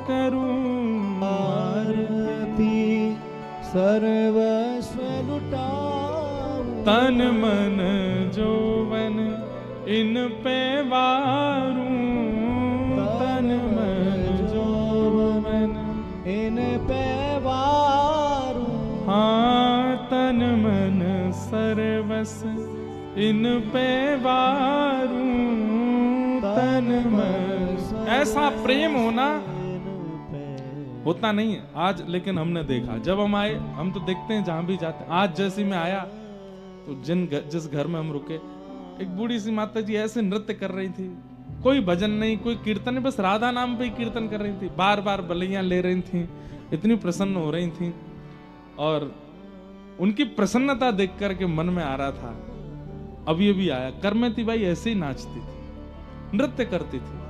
Speaker 1: करूं
Speaker 2: आरती सर्वस्व लुटाऊं,
Speaker 1: तन मन जोवन इन पे वारूं, तन मन जोवन
Speaker 2: इन पे वारूं,
Speaker 1: हाँ तन मन सर्वस इन पे वारूं, तन मन। ऐसा प्रेम होना होता नहीं है आज, लेकिन हमने देखा जब हम आए, हम तो देखते हैं जहां भी जाते हैं। आज जैसे मैं आया तो जिस घर में हम रुके, एक बूढ़ी सी माता जी ऐसे नृत्य कर रही थी, कोई भजन नहीं, कोई कीर्तन नहीं, बस राधा नाम पे ही कीर्तन कर रही थी, बार बार बलियां ले रही थी, इतनी प्रसन्न हो रही थी। और उनकी प्रसन्नता देख करके मन में आ रहा था, अभी अभी आया, करमेती बाई ऐसे ही नाचती थी, नृत्य करती थी।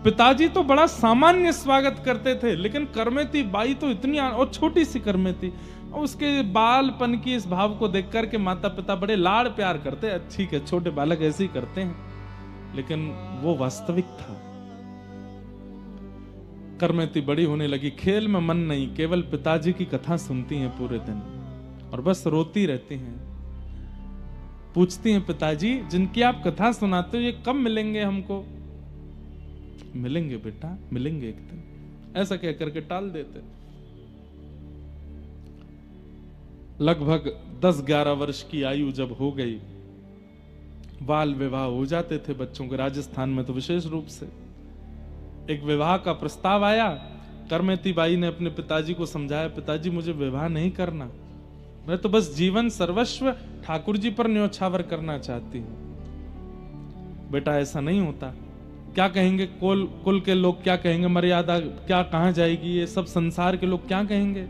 Speaker 1: पिताजी तो बड़ा सामान्य स्वागत करते थे, लेकिन करमेती बाई तो इतनी, और छोटी सी करमेती, उसके बालपन की इस भाव को देख करके माता पिता बड़े लाड़ प्यार करते हैं। ठीक है, छोटे बालक ऐसे ही करते हैं, लेकिन वो वास्तविक था। करमेती बड़ी होने लगी, खेल में मन नहीं, केवल पिताजी की कथा सुनती हैं पूरे दिन और बस रोती रहती हैं। पूछती हैं, पिताजी जिनकी आप कथा सुनाते हो ये कब मिलेंगे हमको? मिलेंगे बेटा, मिलेंगे एक दिन। ऐसा कह करके टाल देते। लगभग 10-11 वर्ष की आयु जब हो गई, बाल विवाह हो जाते थे बच्चों के, राजस्थान में तो विशेष रूप से। एक विवाह का प्रस्ताव आया, करमेती बाई ने अपने पिताजी को समझाया, पिताजी मुझे विवाह नहीं करना, मैं तो बस जीवन सर्वस्व ठाकुर जी पर न्योछावर करना चाहती हूं। बेटा ऐसा नहीं होता, क्या कहेंगे कुल के लोग, क्या कहेंगे, मर्यादा क्या कहां जाएगी, ये सब संसार के लोग क्या कहेंगे,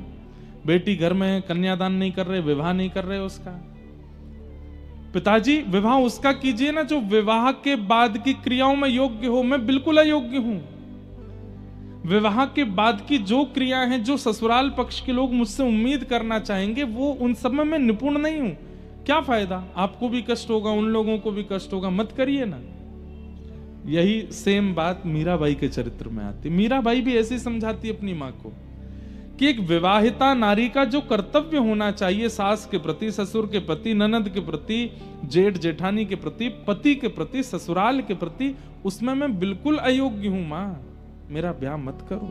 Speaker 1: बेटी घर में है, कन्यादान नहीं कर रहे, विवाह नहीं कर रहे उसका। पिताजी विवाह उसका कीजिए ना जो विवाह के बाद की क्रियाओं में योग्य हो, मैं बिल्कुल अयोग्य हूं। विवाह के बाद की जो क्रियाएं हैं, जो ससुराल पक्ष के लोग मुझसे उम्मीद करना चाहेंगे, वो उन सब में मैं निपुण नहीं हूं। क्या फायदा, आपको भी कष्ट होगा, उन लोगों को भी कष्ट होगा, मत करिए ना। यही सेम बात मीराबाई के चरित्र में आती। मीराबाई भी ऐसे समझाती अपनी मां को कि एक विवाहिता नारी का जो कर्तव्य होना चाहिए सास के प्रति, ससुर के प्रति, ननद के प्रति, जेठ जेठानी के प्रति, पति के प्रति, ससुराल के प्रति, उसमें मैं बिल्कुल अयोग्य हूं मां, मेरा ब्याह मत करो।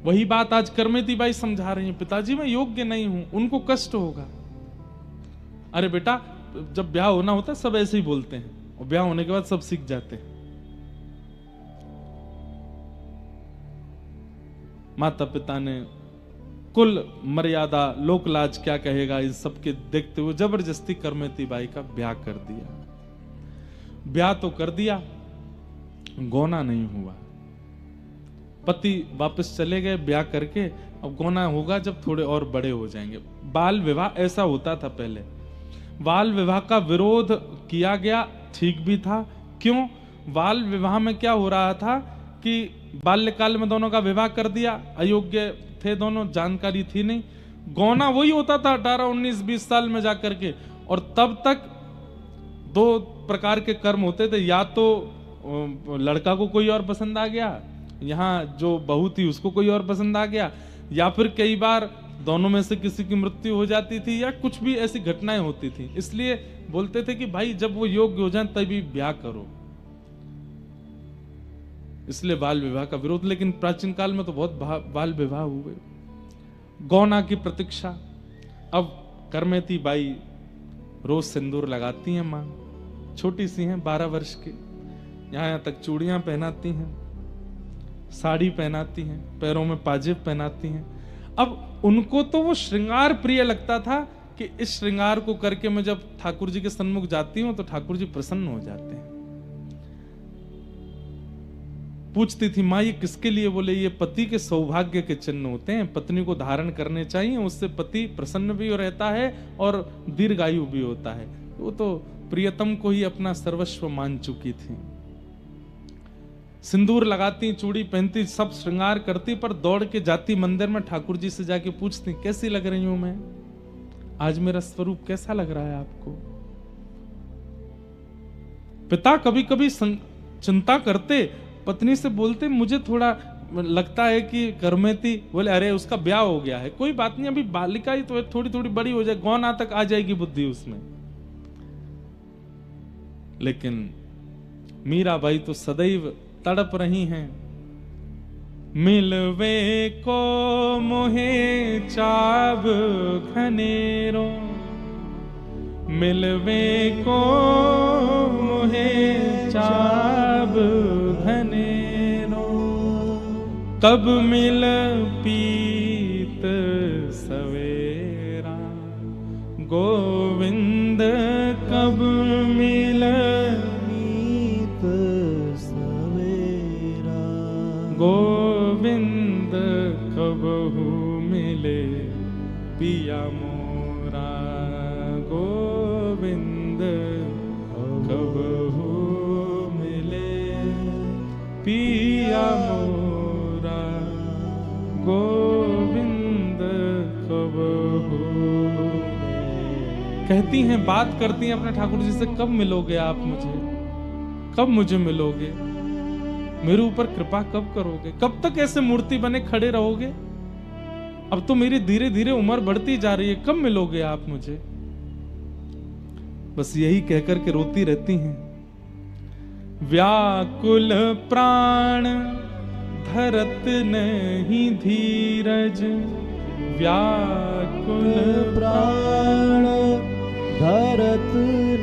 Speaker 1: वही बात आज करमेती बाई समझा रही हैं, पिताजी मैं योग्य नहीं हूं, उनको कष्ट होगा। अरे बेटा जब ब्याह होना होता है सब ऐसे ही बोलते हैं, और ब्याह होने के बाद सब सीख जाते हैं। माता पिता ने कुल मर्यादा, लोक लाज क्या कहेगा, इस सब के देखते हुए जबरदस्ती करमेती बाई का ब्याह कर दिया। ब्याह तो कर दिया, गौना नहीं हुआ। पति वापस चले गए ब्याह करके, अब गौना होगा जब थोड़े और बड़े हो जाएंगे। बाल विवाह ऐसा होता था पहले, बाल विवाह का विरोध किया गया, ठीक भी था। क्यों? बाल विवाह में क्या हो रहा था कि बाल्यकाल में दोनों का विवाह कर दिया, अयोग्य थे दोनों, जानकारी थी नहीं। गौना वही होता था 18, 19, 20 साल में जाकर के, और तब तक दो प्रकार के कर्म होते थे, या तो लड़का को कोई और पसंद आ गया, यहाँ जो बहू थी उसको कोई और पसंद आ गया, या फिर कई बार दोनों में से किसी की मृत्यु हो जाती थी, या कुछ भी ऐसी घटनाएं होती थी। इसलिए बोलते थे कि भाई जब वो योग्य हो जाए तभी ब्याह करो, इसलिए बाल विवाह का विरोध। लेकिन प्राचीन काल में तो बहुत बाल विवाह हुए। गौना की प्रतीक्षा, अब करमेती बाई रोज सिंदूर लगाती हैं मां, छोटी सी हैं 12 वर्ष की, यहां तक चूड़ियां पहनाती हैं, साड़ी पहनाती हैं, पैरों में पाजेब पहनाती हैं। अब उनको तो वो श्रृंगार प्रिय लगता था कि इस श्रृंगार को करके मैं जब ठाकुर जी के सन्मुख जाती हूं तो ठाकुर जी प्रसन्न हो जाते हैं। पूछती थी माँ ये किसके लिए? बोले ये पति के सौभाग्य के चिन्ह होते हैं, पत्नी को धारण करने चाहिए, उससे पति प्रसन्न भी रहता है और दीर्घायु भी होता है। वो तो प्रियतम को ही अपना सर्वस्व मान चुकी थी। सिंदूर लगाती, चूड़ी पहनती, सब श्रृंगार करती, पर दौड़ के जाती मंदिर में, ठाकुर जी से जाके पूछती कैसी लग रही हूं मैं, आज मेरा स्वरूप कैसा लग रहा है आपको? पिता कभी कभी चिंता करते, पत्नी से बोलते मुझे थोड़ा लगता है कि करमेती, बोले अरे उसका ब्याह हो गया है, कोई बात नहीं, अभी बालिका ही तो है, थोड़ी थोड़ी बड़ी हो जाए, गौना तक आ जाएगी बुद्धि उसमें। लेकिन मीराबाई तो सदैव तड़प रही हैं, मिलवे को मोहे चाब घनेरो, मिलवे को मोहे चाब घनेरो, कब मिल पीत सवेरा, गोविंद कब मिल
Speaker 2: मीत सवेरा,
Speaker 1: गोविंद कबहू मिले पिया मोरा, गोविंद कबहू मिले पिया मोरा, गोविंद कबहू। कहती हैं, बात करती हैं अपने ठाकुर जी से, कब मिलोगे आप मुझे, कब मुझे मिलोगे, मेरे ऊपर कृपा कब करोगे, कब तक ऐसे मूर्ति बने खड़े रहोगे, अब तो मेरी धीरे धीरे उम्र बढ़ती जा रही है, कब मिलोगे आप मुझे? बस यही कहकर के रोती रहती हैं। व्याकुल प्राण धरत नहीं धीरज, व्याकुल
Speaker 2: प्राण धरत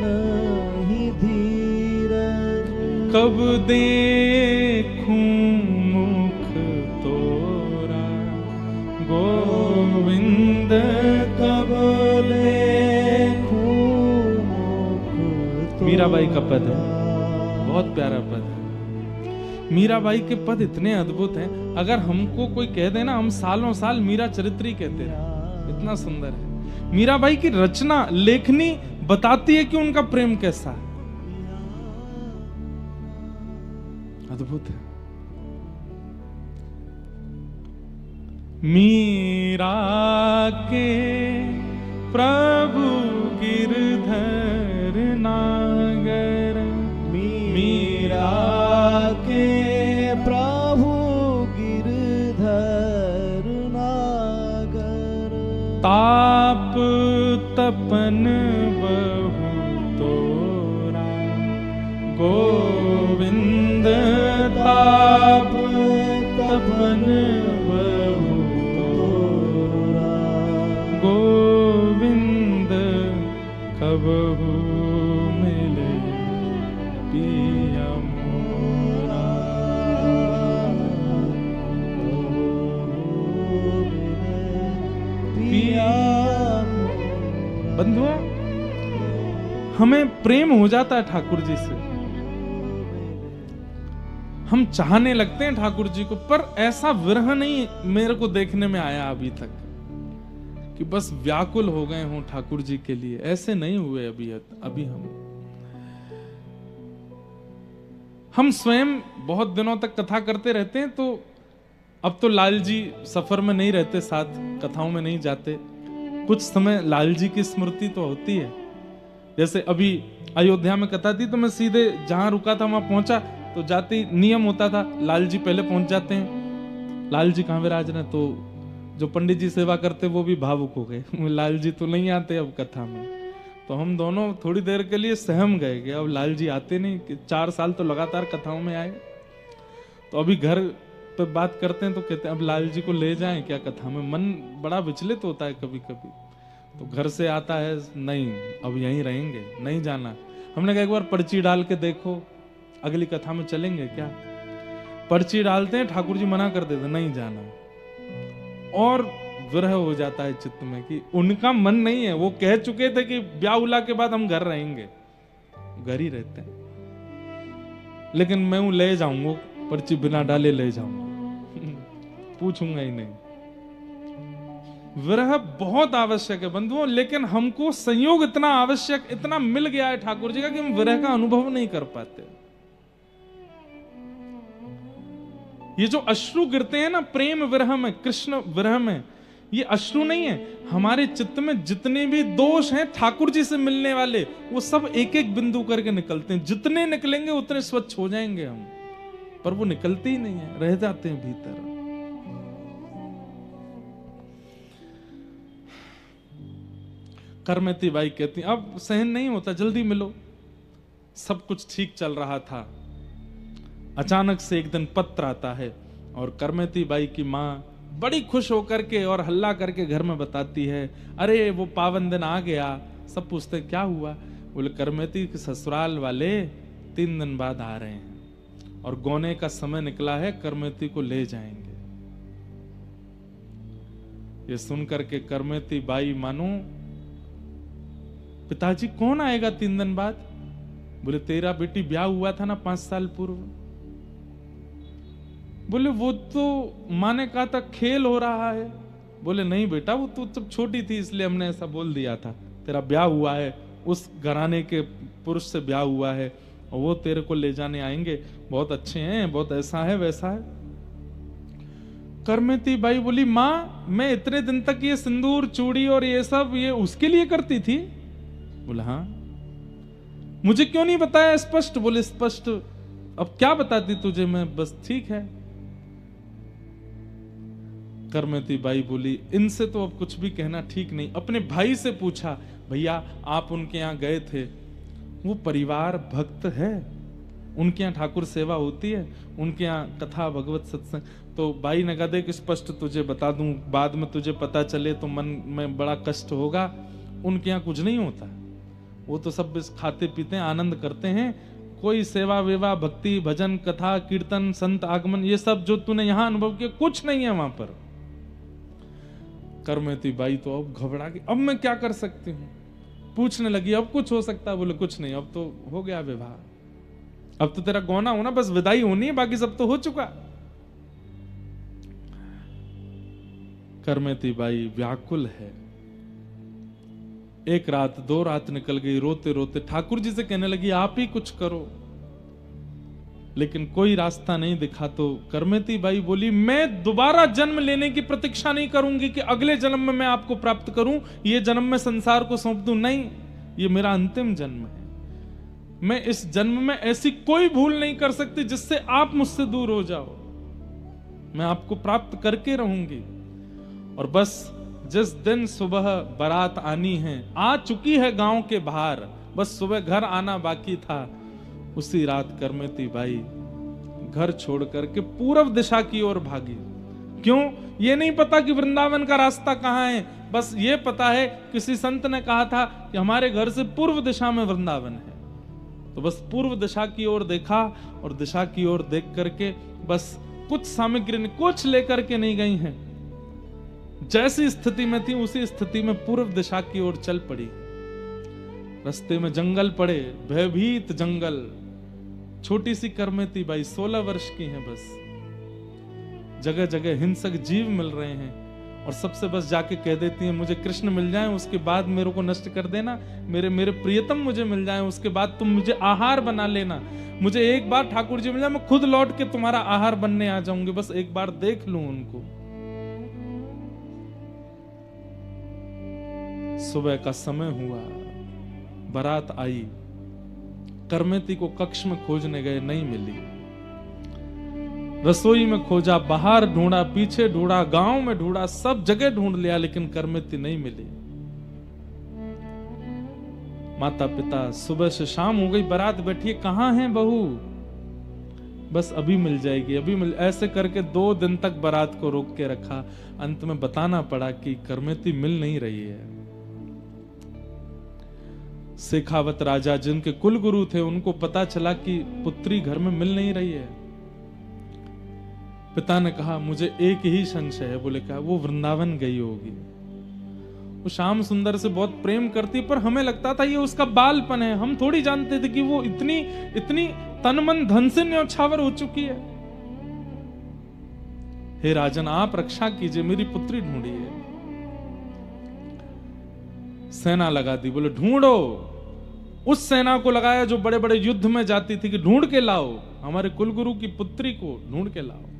Speaker 2: नहीं धीरज,
Speaker 1: कब देखूं मुख तोरा गोविंद,
Speaker 2: कब देखूं मुख तोरा।
Speaker 1: मीराबाई का पद है, बहुत प्यारा पद है। मीराबाई के पद इतने अद्भुत हैं, अगर हमको कोई कह दे ना, हम सालों साल मीरा चरित्र ही कहते हैं, इतना सुंदर है। मीराबाई की रचना लेखनी बताती है कि उनका प्रेम कैसा है, अद्भुत है। मीरा के प्रभु गिरधर नागर,
Speaker 2: मीरा के प्रभु गिरधर नागर,
Speaker 1: ताप तपन बहु तोरा गोविंद, ताप तपन बहु तोरा गोविंद, कबहु मिले पिया मोरा।
Speaker 2: पिया
Speaker 1: बंधुओं, हमें प्रेम हो जाता है ठाकुर जी से, हम चाहने लगते हैं ठाकुर जी को, पर ऐसा विरह नहीं मेरे को देखने में आया अभी तक कि बस व्याकुल हो गए हों ठाकुर जी के लिए, ऐसे नहीं हुए अभी हम स्वयं बहुत दिनों तक कथा करते रहते हैं, तो अब तो लाल जी सफर में नहीं रहते, साथ कथाओं में नहीं जाते, कुछ समय लाल जी की स्मृति तो होती है। जैसे अभी अयोध्या में कथा थी तो मैं सीधे जहां रुका था वहां पहुंचा, तो जाते ही नियम होता था लाल जी पहले पहुंच जाते हैं। लाल जी कहाँ विराज रहे, तो जो पंडित जी सेवा करते वो भी भावुक हो गए, लाल जी तो नहीं आते अब कथा में, तो हम दोनों थोड़ी देर के लिए सहम गए कि अब लाल जी आते नहीं, कि 4 साल तो लगातार कथाओं में आए। तो अभी घर पे बात करते हैं तो कहते हैं अब लाल जी को ले जाएं क्या कथा में, मन बड़ा विचलित होता है कभी कभी। तो घर से आता है, नहीं अब यहीं रहेंगे, नहीं जाना। हमने कहा एक बार पर्ची डाल के देखो, अगली कथा में चलेंगे क्या। पर्ची डालते हैं, ठाकुर जी मना कर देते, नहीं जाना। और विरह हो जाता है चित्त में कि उनका मन नहीं है, वो कह चुके थे कि ब्याह उला के बाद हम घर रहेंगे, घर ही रहते हैं, लेकिन मैं हूं ले जाऊंगा, पर्ची बिना डाले ले जाऊंगा, पूछूंगा ही नहीं। विरह बहुत आवश्यक है बंधुओं, लेकिन हमको संयोग इतना आवश्यक, इतना मिल गया है ठाकुर जी का कि हम विरह का अनुभव नहीं कर पाते। ये जो अश्रु गिरते हैं ना प्रेम विरह में, कृष्ण विरह में, ये अश्रु नहीं है, हमारे चित्त में जितने भी दोष हैं ठाकुर जी से मिलने वाले, वो सब एक एक बिंदु करके निकलते हैं। जितने निकलेंगे उतने स्वच्छ हो जाएंगे हम, पर वो निकलते ही नहीं है, रह जाते हैं भीतर। करमती बाई कहती अब सहन नहीं होता, जल्दी मिलो। सब कुछ ठीक चल रहा था, अचानक से एक दिन पत्र आता है और करमती बाई की माँ बड़ी खुश होकर के और हल्ला करके घर में बताती है, अरे वो पावन दिन आ गया। सब पूछते क्या हुआ, बोले करमती के ससुराल वाले 3 दिन बाद आ रहे हैं और गौने का समय निकला है, करमती को ले जाएंगे। ये सुनकर के करमती बाई मानो, पिताजी कौन आएगा 3 दिन बाद? बोले तेरा बेटी ब्याह हुआ था ना 5 साल पूर्व। बोले वो तो माँ ने कहा था खेल हो रहा है। बोले नहीं बेटा, वो तो जब छोटी थी इसलिए हमने ऐसा बोल दिया था, तेरा ब्याह हुआ है, उस घराने के पुरुष से ब्याह हुआ है और वो तेरे को ले जाने आएंगे, बहुत अच्छे हैं, बहुत ऐसा है वैसा है। करमती बाई बोली माँ मैं इतने दिन तक ये सिंदूर चूड़ी और ये सब ये उसके लिए करती थी। बोला हाँ, मुझे क्यों नहीं बताया स्पष्ट? बोले स्पष्ट अब क्या बताती तुझे मैं, बस ठीक है। करमती बाई बोली इनसे तो अब कुछ भी कहना ठीक नहीं। अपने भाई से पूछा, भैया आप उनके यहां गए थे, वो परिवार भक्त है? उनके यहाँ ठाकुर सेवा होती है, उनके यहाँ कथा भगवत सत्संग। तो बाई ने कहा देख स्पष्ट तुझे बता दूं, बाद में तुझे पता चले तो मन में बड़ा कष्ट होगा। उनके यहाँ कुछ नहीं होता, वो तो सब खाते पीते हैं, आनंद करते हैं। कोई सेवा वेवा भक्ति भजन कथा कीर्तन संत आगमन ये सब जो तूने यहाँ अनुभव किया कुछ नहीं है वहां पर। करमेती बाई तो अब घबरा गई, अब मैं क्या कर सकती हूँ। पूछने लगी अब कुछ हो सकता है? बोले कुछ नहीं, अब तो हो गया विवाह, अब तो तेरा गौना होना, बस विदाई होनी है, बाकी सब तो हो चुका। करमेती बाई व्याकुल है। एक रात 2 रात निकल गई, रोते रोते ठाकुर जी से कहने लगी आप ही कुछ करो, लेकिन कोई रास्ता नहीं दिखा। तो करमेती बाई बोली मैं दोबारा जन्म लेने की प्रतीक्षा नहीं करूंगी कि अगले जन्म में मैं आपको प्राप्त करूं, ये जन्म में संसार को सौंप दूं, नहीं, ये मेरा अंतिम जन्म है। मैं इस जन्म में ऐसी कोई भूल नहीं कर सकती जिससे आप मुझसे दूर हो जाओ, मैं आपको प्राप्त करके रहूंगी। और बस जिस दिन सुबह बारात आनी है, आ चुकी है गांव के बाहर, बस सुबह घर आना बाकी था, उसी रात करमेती बाई घर छोड़ करके पूर्व दिशा की ओर भागी। क्यों? ये नहीं पता कि वृंदावन का रास्ता कहां है, बस ये पता है किसी संत ने कहा था कि हमारे घर से पूर्व दिशा में वृंदावन है। तो बस पूर्व दिशा की ओर देखा, और दिशा की ओर देख करके बस कुछ सामग्री कुछ लेकर के नहीं गई हैं, जैसी स्थिति में थी उसी स्थिति में पूर्व दिशा की ओर चल पड़ी। रास्ते में जंगल पड़े, भयभीत जंगल। छोटी सी करमेती बाई 16 वर्ष की हैं, बस जगह जगह हिंसक जीव मिल रहे हैं, और सबसे बस जाके कह देती हैं मुझे कृष्ण मिल जाए उसके बाद मेरे को नष्ट कर देना, मेरे प्रियतम मुझे मिल जाए उसके बाद तुम मुझे आहार बना लेना, मुझे एक बार ठाकुर जी मिल जाए मैं खुद लौट के तुम्हारा आहार बनने आ जाऊंगी, बस एक बार देख लूं उनको। सुबह का समय हुआ, बारात आई, करमेती को कक्ष में खोजने गए, नहीं मिली। रसोई में खोजा, बाहर ढूंढा, पीछे ढूंढा, गांव में ढूंढा, सब जगह ढूंढ लिया, लेकिन करमेती नहीं मिली। माता पिता, सुबह से शाम हो गई, बारात बैठी है, कहां है बहू? बस अभी मिल जाएगी, अभी मिल, ऐसे करके 2 दिन तक बारात को रोक के रखा। अंत में बताना पड़ा कि करमेती मिल नहीं रही है। शेखावत राजा जिनके कुल गुरु थे, उनको पता चला कि पुत्री घर में मिल नहीं रही है। पिता ने कहा मुझे एक ही संशय है। बोले क्या? वो वृंदावन गई होगी, वो श्याम सुंदर से बहुत प्रेम करती, पर हमें लगता था ये उसका बालपन है, हम थोड़ी जानते थे कि वो इतनी तन मन धन से न्यौछावर हो चुकी है। हे राजन, आप रक्षा कीजिए, मेरी पुत्री ढूंढी है। सेना लगा दी, बोले ढूंढो। उस सेना को लगाया जो बड़े बड़े युद्ध में जाती थी कि ढूंढ के लाओ, हमारे कुलगुरु की पुत्री को ढूंढ के लाओ।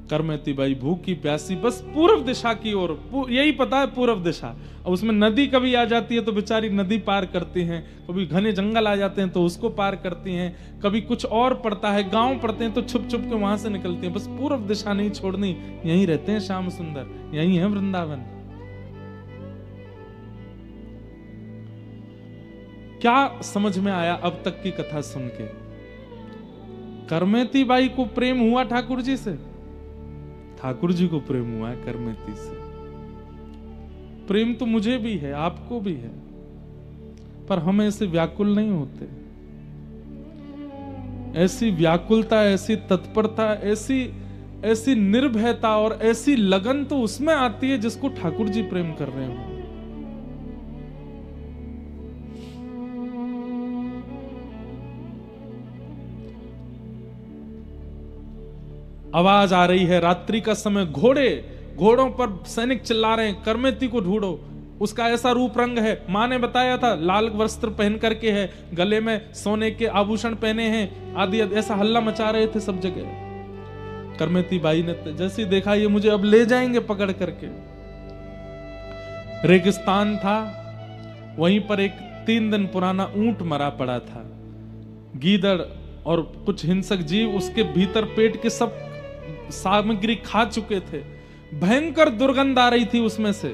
Speaker 1: करमेती बाई भूखी प्यासी बस पूर्व दिशा की ओर, यही पता है पूर्व दिशा। अब उसमें नदी कभी आ जाती है तो बेचारी नदी पार करती हैं, कभी घने जंगल आ जाते हैं तो उसको पार करती हैं, कभी कुछ और पड़ता है, गांव पड़ते हैं तो छुप छुप के वहां से निकलती हैं। बस पूर्व दिशा नहीं छोड़नी, यहीं रहते हैं श्याम सुंदर, यहीं है वृंदावन। क्या समझ में आया अब तक की कथा सुन के? करमेती बाई को प्रेम हुआ ठाकुर जी से, ठाकुर जी को प्रेम हुआ है करमेती से। प्रेम तो मुझे भी है, आपको भी है, पर हम ऐसे व्याकुल नहीं होते। ऐसी व्याकुलता, ऐसी तत्परता, ऐसी निर्भयता और ऐसी लगन तो उसमें आती है जिसको ठाकुर जी प्रेम कर रहे हो। आवाज आ रही है, रात्रि का समय, घोड़ों पर सैनिक चिल्ला रहे हैं, करमेती को ढूंढो। उसका ऐसा रूप रंग है, मां ने बताया था, लाल वस्त्र पहन करके है, गले में सोने के आभूषण पहने हैं, आदि ऐसा हल्ला मचा रहे थे सब जगह। करमेती बाई ने जैसे देखा ये मुझे अब ले जाएंगे पकड़ करके। रेगिस्तान था, वहीं पर एक 3 दिन पुराना ऊंट मरा पड़ा था। गीदड़ और कुछ हिंसक जीव उसके भीतर पेट के सब सामग्री खा चुके थे, भयंकर दुर्गंध आ रही थी उसमें से।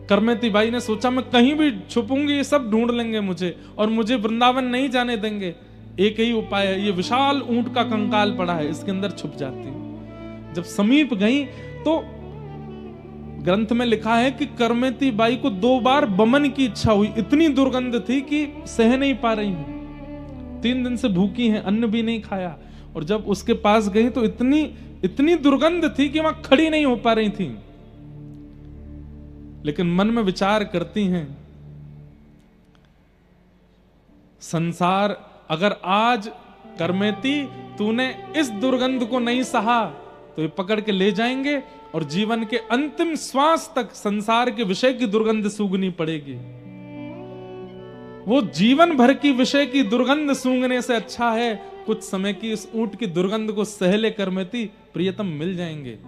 Speaker 1: करमेती बाई ने सोचा मैं कहीं भी छुपूंगी ये सब ढूंढ लेंगे मुझे और मुझे वृंदावन नहीं जाने देंगे। एक ही उपाय है, ये विशाल ऊंट का कंकाल पड़ा है, इसके अंदर छुप जाती हूं। जब समीप गई तो ग्रंथ में लिखा है कि करमेती बाई को 2 बार बमन की इच्छा हुई, इतनी दुर्गंध थी कि सह नहीं पा रही हूं। 3 दिन से भूखी हैं, अन्न भी नहीं खाया, और जब उसके पास गई तो इतनी दुर्गंध थी कि वहां खड़ी नहीं हो पा रही थी। लेकिन मन में विचार करती हैं, संसार अगर आज करमेती तूने इस दुर्गंध को नहीं सहा तो ये पकड़ के ले जाएंगे और जीवन के अंतिम श्वास तक संसार के विषय की दुर्गंध सूंघनी पड़ेगी। वो जीवन भर की विषय की दुर्गंध सूंघने से अच्छा है कुछ समय की इस ऊंट की दुर्गंध को सहले करमेती प्रियतम मिल जाएंगे।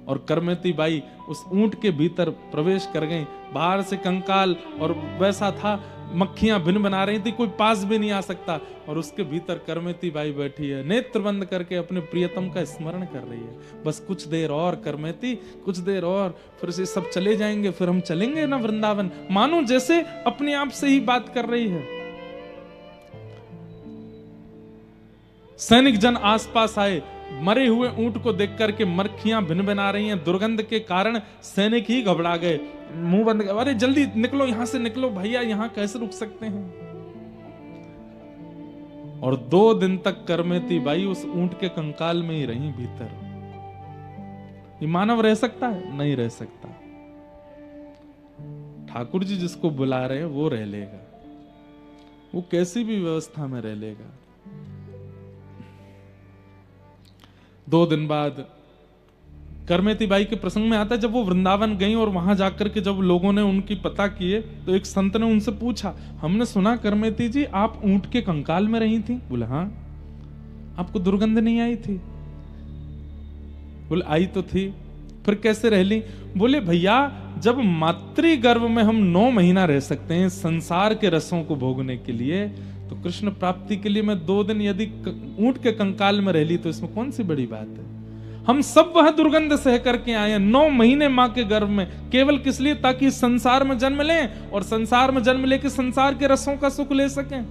Speaker 1: और करमेती बाई उस ऊंट के भीतर प्रवेश कर गई। बाहर से कंकाल और वैसा था, मक्खियां भिन बना रही थी, कोई पास भी नहीं आ सकता, और उसके भीतर करमेती बाई बैठी है, नेत्र बंद करके अपने प्रियतम का स्मरण कर रही है। बस कुछ देर और करमेती, कुछ देर और, फिर से सब चले जाएंगे, फिर हम चलेंगे ना वृंदावन। मानो जैसे अपने आप से ही बात कर रही है। सैनिक जन आसपास आए, मरे हुए ऊंट को देख करके मक्खियां भिन बना रही हैं, दुर्गंध के कारण सैनिक ही घबरा गए, मुंह बंद, अरे जल्दी निकलो यहां से, निकलो भैया, यहां कैसे रुक सकते हैं। और 2 दिन तक करमेती बाई उस ऊंट के कंकाल में ही रही भीतर। ये मानव रह सकता है? नहीं रह सकता। ठाकुर जी जिसको बुला रहे हैं वो रह लेगा, वो कैसी भी व्यवस्था में रह लेगा। 2 दिन बाद करमेती बाई के प्रसंग में आता है, जब वो वृंदावन गई और वहां जाकर के जब लोगों ने उनकी पता किए तो एक संत ने उनसे पूछा, हमने सुना करमेती जी आप ऊंट के कंकाल में रही थी। बोले हाँ। आपको दुर्गंध नहीं आई थी? बोले आई तो थी। फिर कैसे रह ली? बोले भैया जब मातृ गर्भ में हम 9 महीना रह सकते हैं संसार के रसों को भोगने के लिए, तो कृष्ण प्राप्ति के लिए मैं 2 दिन यदि ऊंट के कंकाल में रह ली तो इसमें कौन सी बड़ी बात है। हम सब वह दुर्गंध सह करके आए हैं 9 महीने मां के गर्भ में, केवल किस लिए? ताकि संसार में जन्म लें और संसार में जन्म लेके संसार के रसों का सुख ले सकें।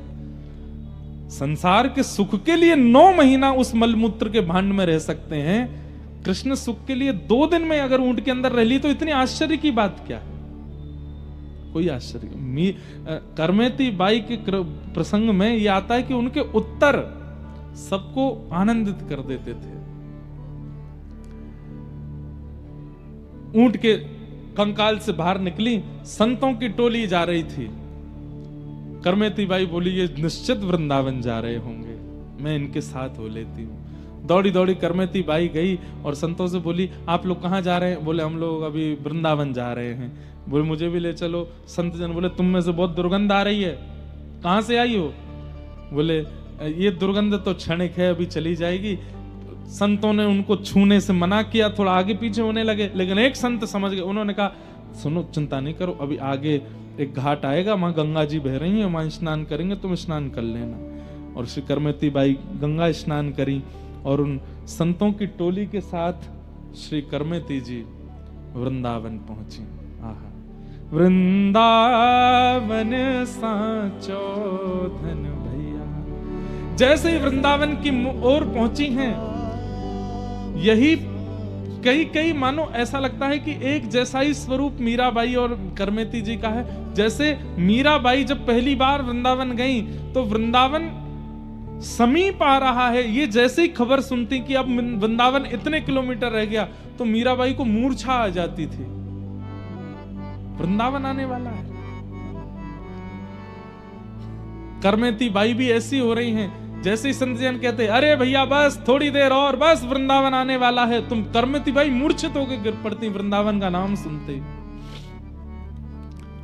Speaker 1: संसार के सुख के लिए 9 महीना उस मलमूत्र के भांड में रह सकते हैं, कृष्ण सुख के लिए 2 दिन में अगर ऊंट के अंदर रह ली तो इतनी आश्चर्य की बात क्या है? कोई आश्चर्य। करमेती बाई के प्रसंग में यह आता है कि उनके उत्तर सबको आनंदित कर देते थे। ऊंट के कंकाल से बाहर निकली, संतों की टोली जा रही थी। करमेती बाई बोली ये निश्चित वृंदावन जा रहे होंगे, मैं इनके साथ हो लेती हूँ। दौड़ी दौड़ी करमेती बाई गई और संतों से बोली आप लोग कहाँ जा रहे हैं? बोले हम लोग अभी वृंदावन जा रहे हैं। बोले मुझे भी ले चलो। संत जन बोले तुम में से बहुत दुर्गंध आ रही है, कहां से आई हो? बोले ये दुर्गंध तो क्षणिक है, अभी चली जाएगी। संतों ने उनको छूने से मना किया, थोड़ा आगे पीछे होने लगे, लेकिन एक संत समझ गए। उन्होंने कहा सुनो चिंता नहीं करो, अभी आगे एक घाट आएगा, वहां गंगा जी बह रही हैं, वहां स्नान करेंगे, तुम स्नान कर लेना। और श्री करमेती बाई गंगा स्नान करी और उन संतों की टोली के साथ श्री करमेती जी वृंदावन पहुंची। आहा, वृंदावन सांचो धन भैया। जैसे ही वृंदावन की ओर पहुंची हैं, यही कई मानो ऐसा लगता है कि एक जैसा ही स्वरूप मीराबाई और करमेती जी का है। जैसे मीराबाई जब पहली बार वृंदावन गई तो वृंदावन समीप आ रहा है, ये जैसे ही खबर सुनती कि अब वृंदावन इतने किलोमीटर रह गया तो मीराबाई को मूर्छा आ जाती थी, वृंदावन आने वाला है। करमेती बाई भी ऐसी हो रही हैं, जैसे ही संत जन कहते अरे भैया बस थोड़ी देर और, बस वृंदावन आने वाला है, तुम करमेती बाई मूर्छित होकर गिर पड़ती वृंदावन का नाम सुनते ही।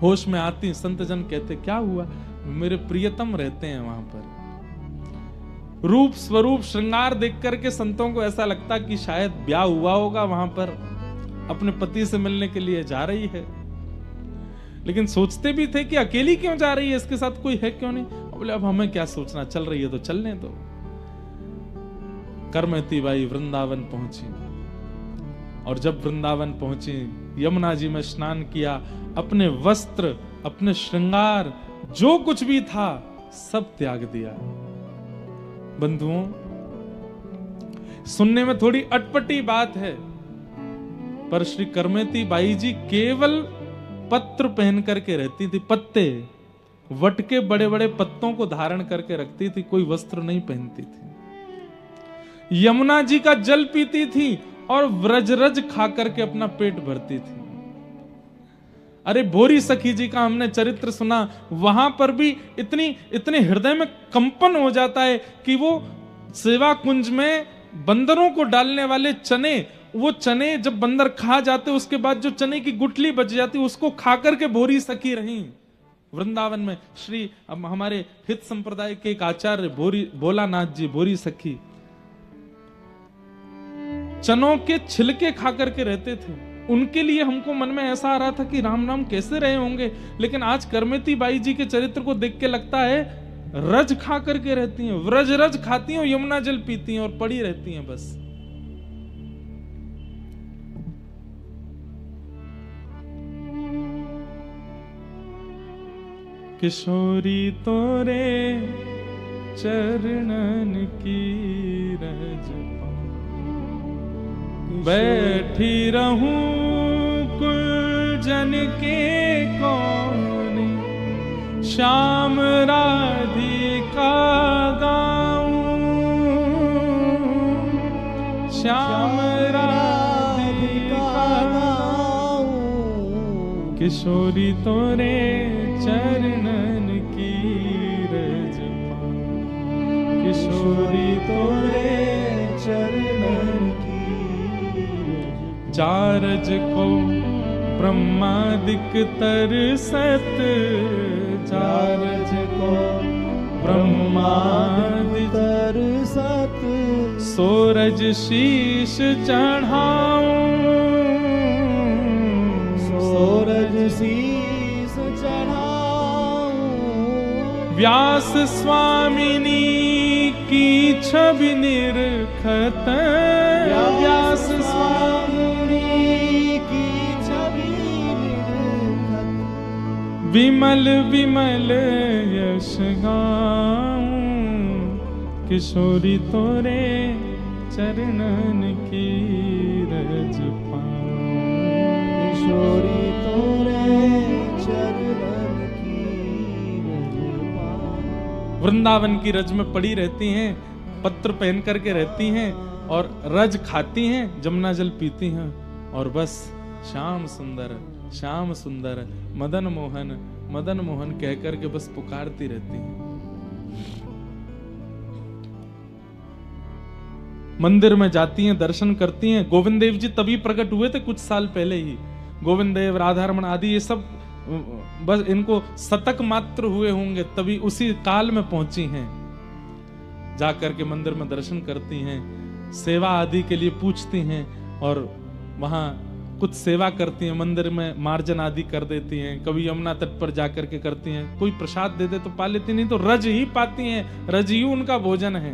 Speaker 1: होश में आती, संत जन कहते क्या हुआ? मेरे प्रियतम रहते हैं वहां पर। रूप स्वरूप श्रृंगार देख करके संतों को ऐसा लगता कि शायद ब्याह हुआ होगा वहां पर, अपने पति से मिलने के लिए जा रही है। लेकिन सोचते भी थे कि अकेली क्यों जा रही है, इसके साथ कोई है क्यों नहीं। बोले अब हमें क्या सोचना, चल रही है तो चलने दो। करमेती बाई वृंदावन पहुंची और जब वृंदावन पहुंची यमुना जी में स्नान किया, अपने वस्त्र, अपने श्रृंगार, जो कुछ भी था सब त्याग दिया। बंधुओं, सुनने में थोड़ी अटपटी बात है, पर श्री करमेती बाई जी केवल पत्र पहन करके रहती थी, पत्ते, वट के बड़े बड़े पत्तों को धारण करके रखती थी, कोई वस्त्र नहीं पहनती थी। यमुना जी का जल पीती थी और व्रजरज खा करके अपना पेट भरती थी। अरे भोरी सखी जी का हमने चरित्र सुना, वहां पर भी इतने हृदय में कंपन हो जाता है कि वो सेवा कुंज में बंदरों को डालने वाले चने, वो चने जब बंदर खा जाते उसके बाद जो चने की गुठली बच जाती उसको खा करके भोरी सखी रही वृंदावन में। श्री हमारे हित संप्रदाय के एक आचार्य भोलानाथ जी, भोरी सखी, चनों के छिलके खा करके रहते थे। उनके लिए हमको मन में ऐसा आ रहा था कि राम राम कैसे रहे होंगे, लेकिन आज करमेती बाई जी के चरित्र को देख के लगता है रज खा करके रहती हैं, व्रज रज खाती हैं, यमुना जल पीती हैं और पड़ी रहती हैं बस। किशोरी तोरे चरणन की रज बैठी रहूं कुलजन के कोने, श्याम राधिका गाऊं, श्याम राधिका गाऊं, किशोरी तोरे चरणन की रज पाऊं, किशोरी तोरे चरणन की। चारज को ब्रह्मादिक तरसत, चारज को ब्रह्मादिक तरसत, सोरज शीश चढ़ाऊं, सोरज शीश चढ़ाऊं, व्यास स्वामिनी की छवि निरखत, व्यास स्वामिनी की छवि निरखत, विमल विमल यश गाऊं, किशोरी तोरे चरणन की रज पाऊं, किशोरी तोरे चरणन की रज पाऊं। वृंदावन की रज में पड़ी रहती हैं, पत्र पहन करके रहती हैं और रज खाती हैं, जमुना जल पीती हैं और बस श्याम सुंदर, श्याम सुंदर, मदन मोहन, मदन मोहन कह करके बस पुकारती रहती हैं। मंदिर में जाती हैं, दर्शन करती हैं। गोविंद देव जी तभी प्रकट हुए थे कुछ साल पहले ही। गोविंद देव, राधारमण आदि ये सब बस इनको शतक मात्र हुए होंगे, तभी उसी काल में पहुंची हैं। जाकर के मंदिर में दर्शन करती हैं, सेवा आदि के लिए पूछती हैं और वहां कुछ सेवा करती हैं, मंदिर में मार्जन आदि कर देती हैं। कभी यमुना तट पर जाकर के करती हैं, कोई प्रसाद दे दे तो पा लेती, नहीं तो रज ही पाती हैं, रज ही उनका भोजन है।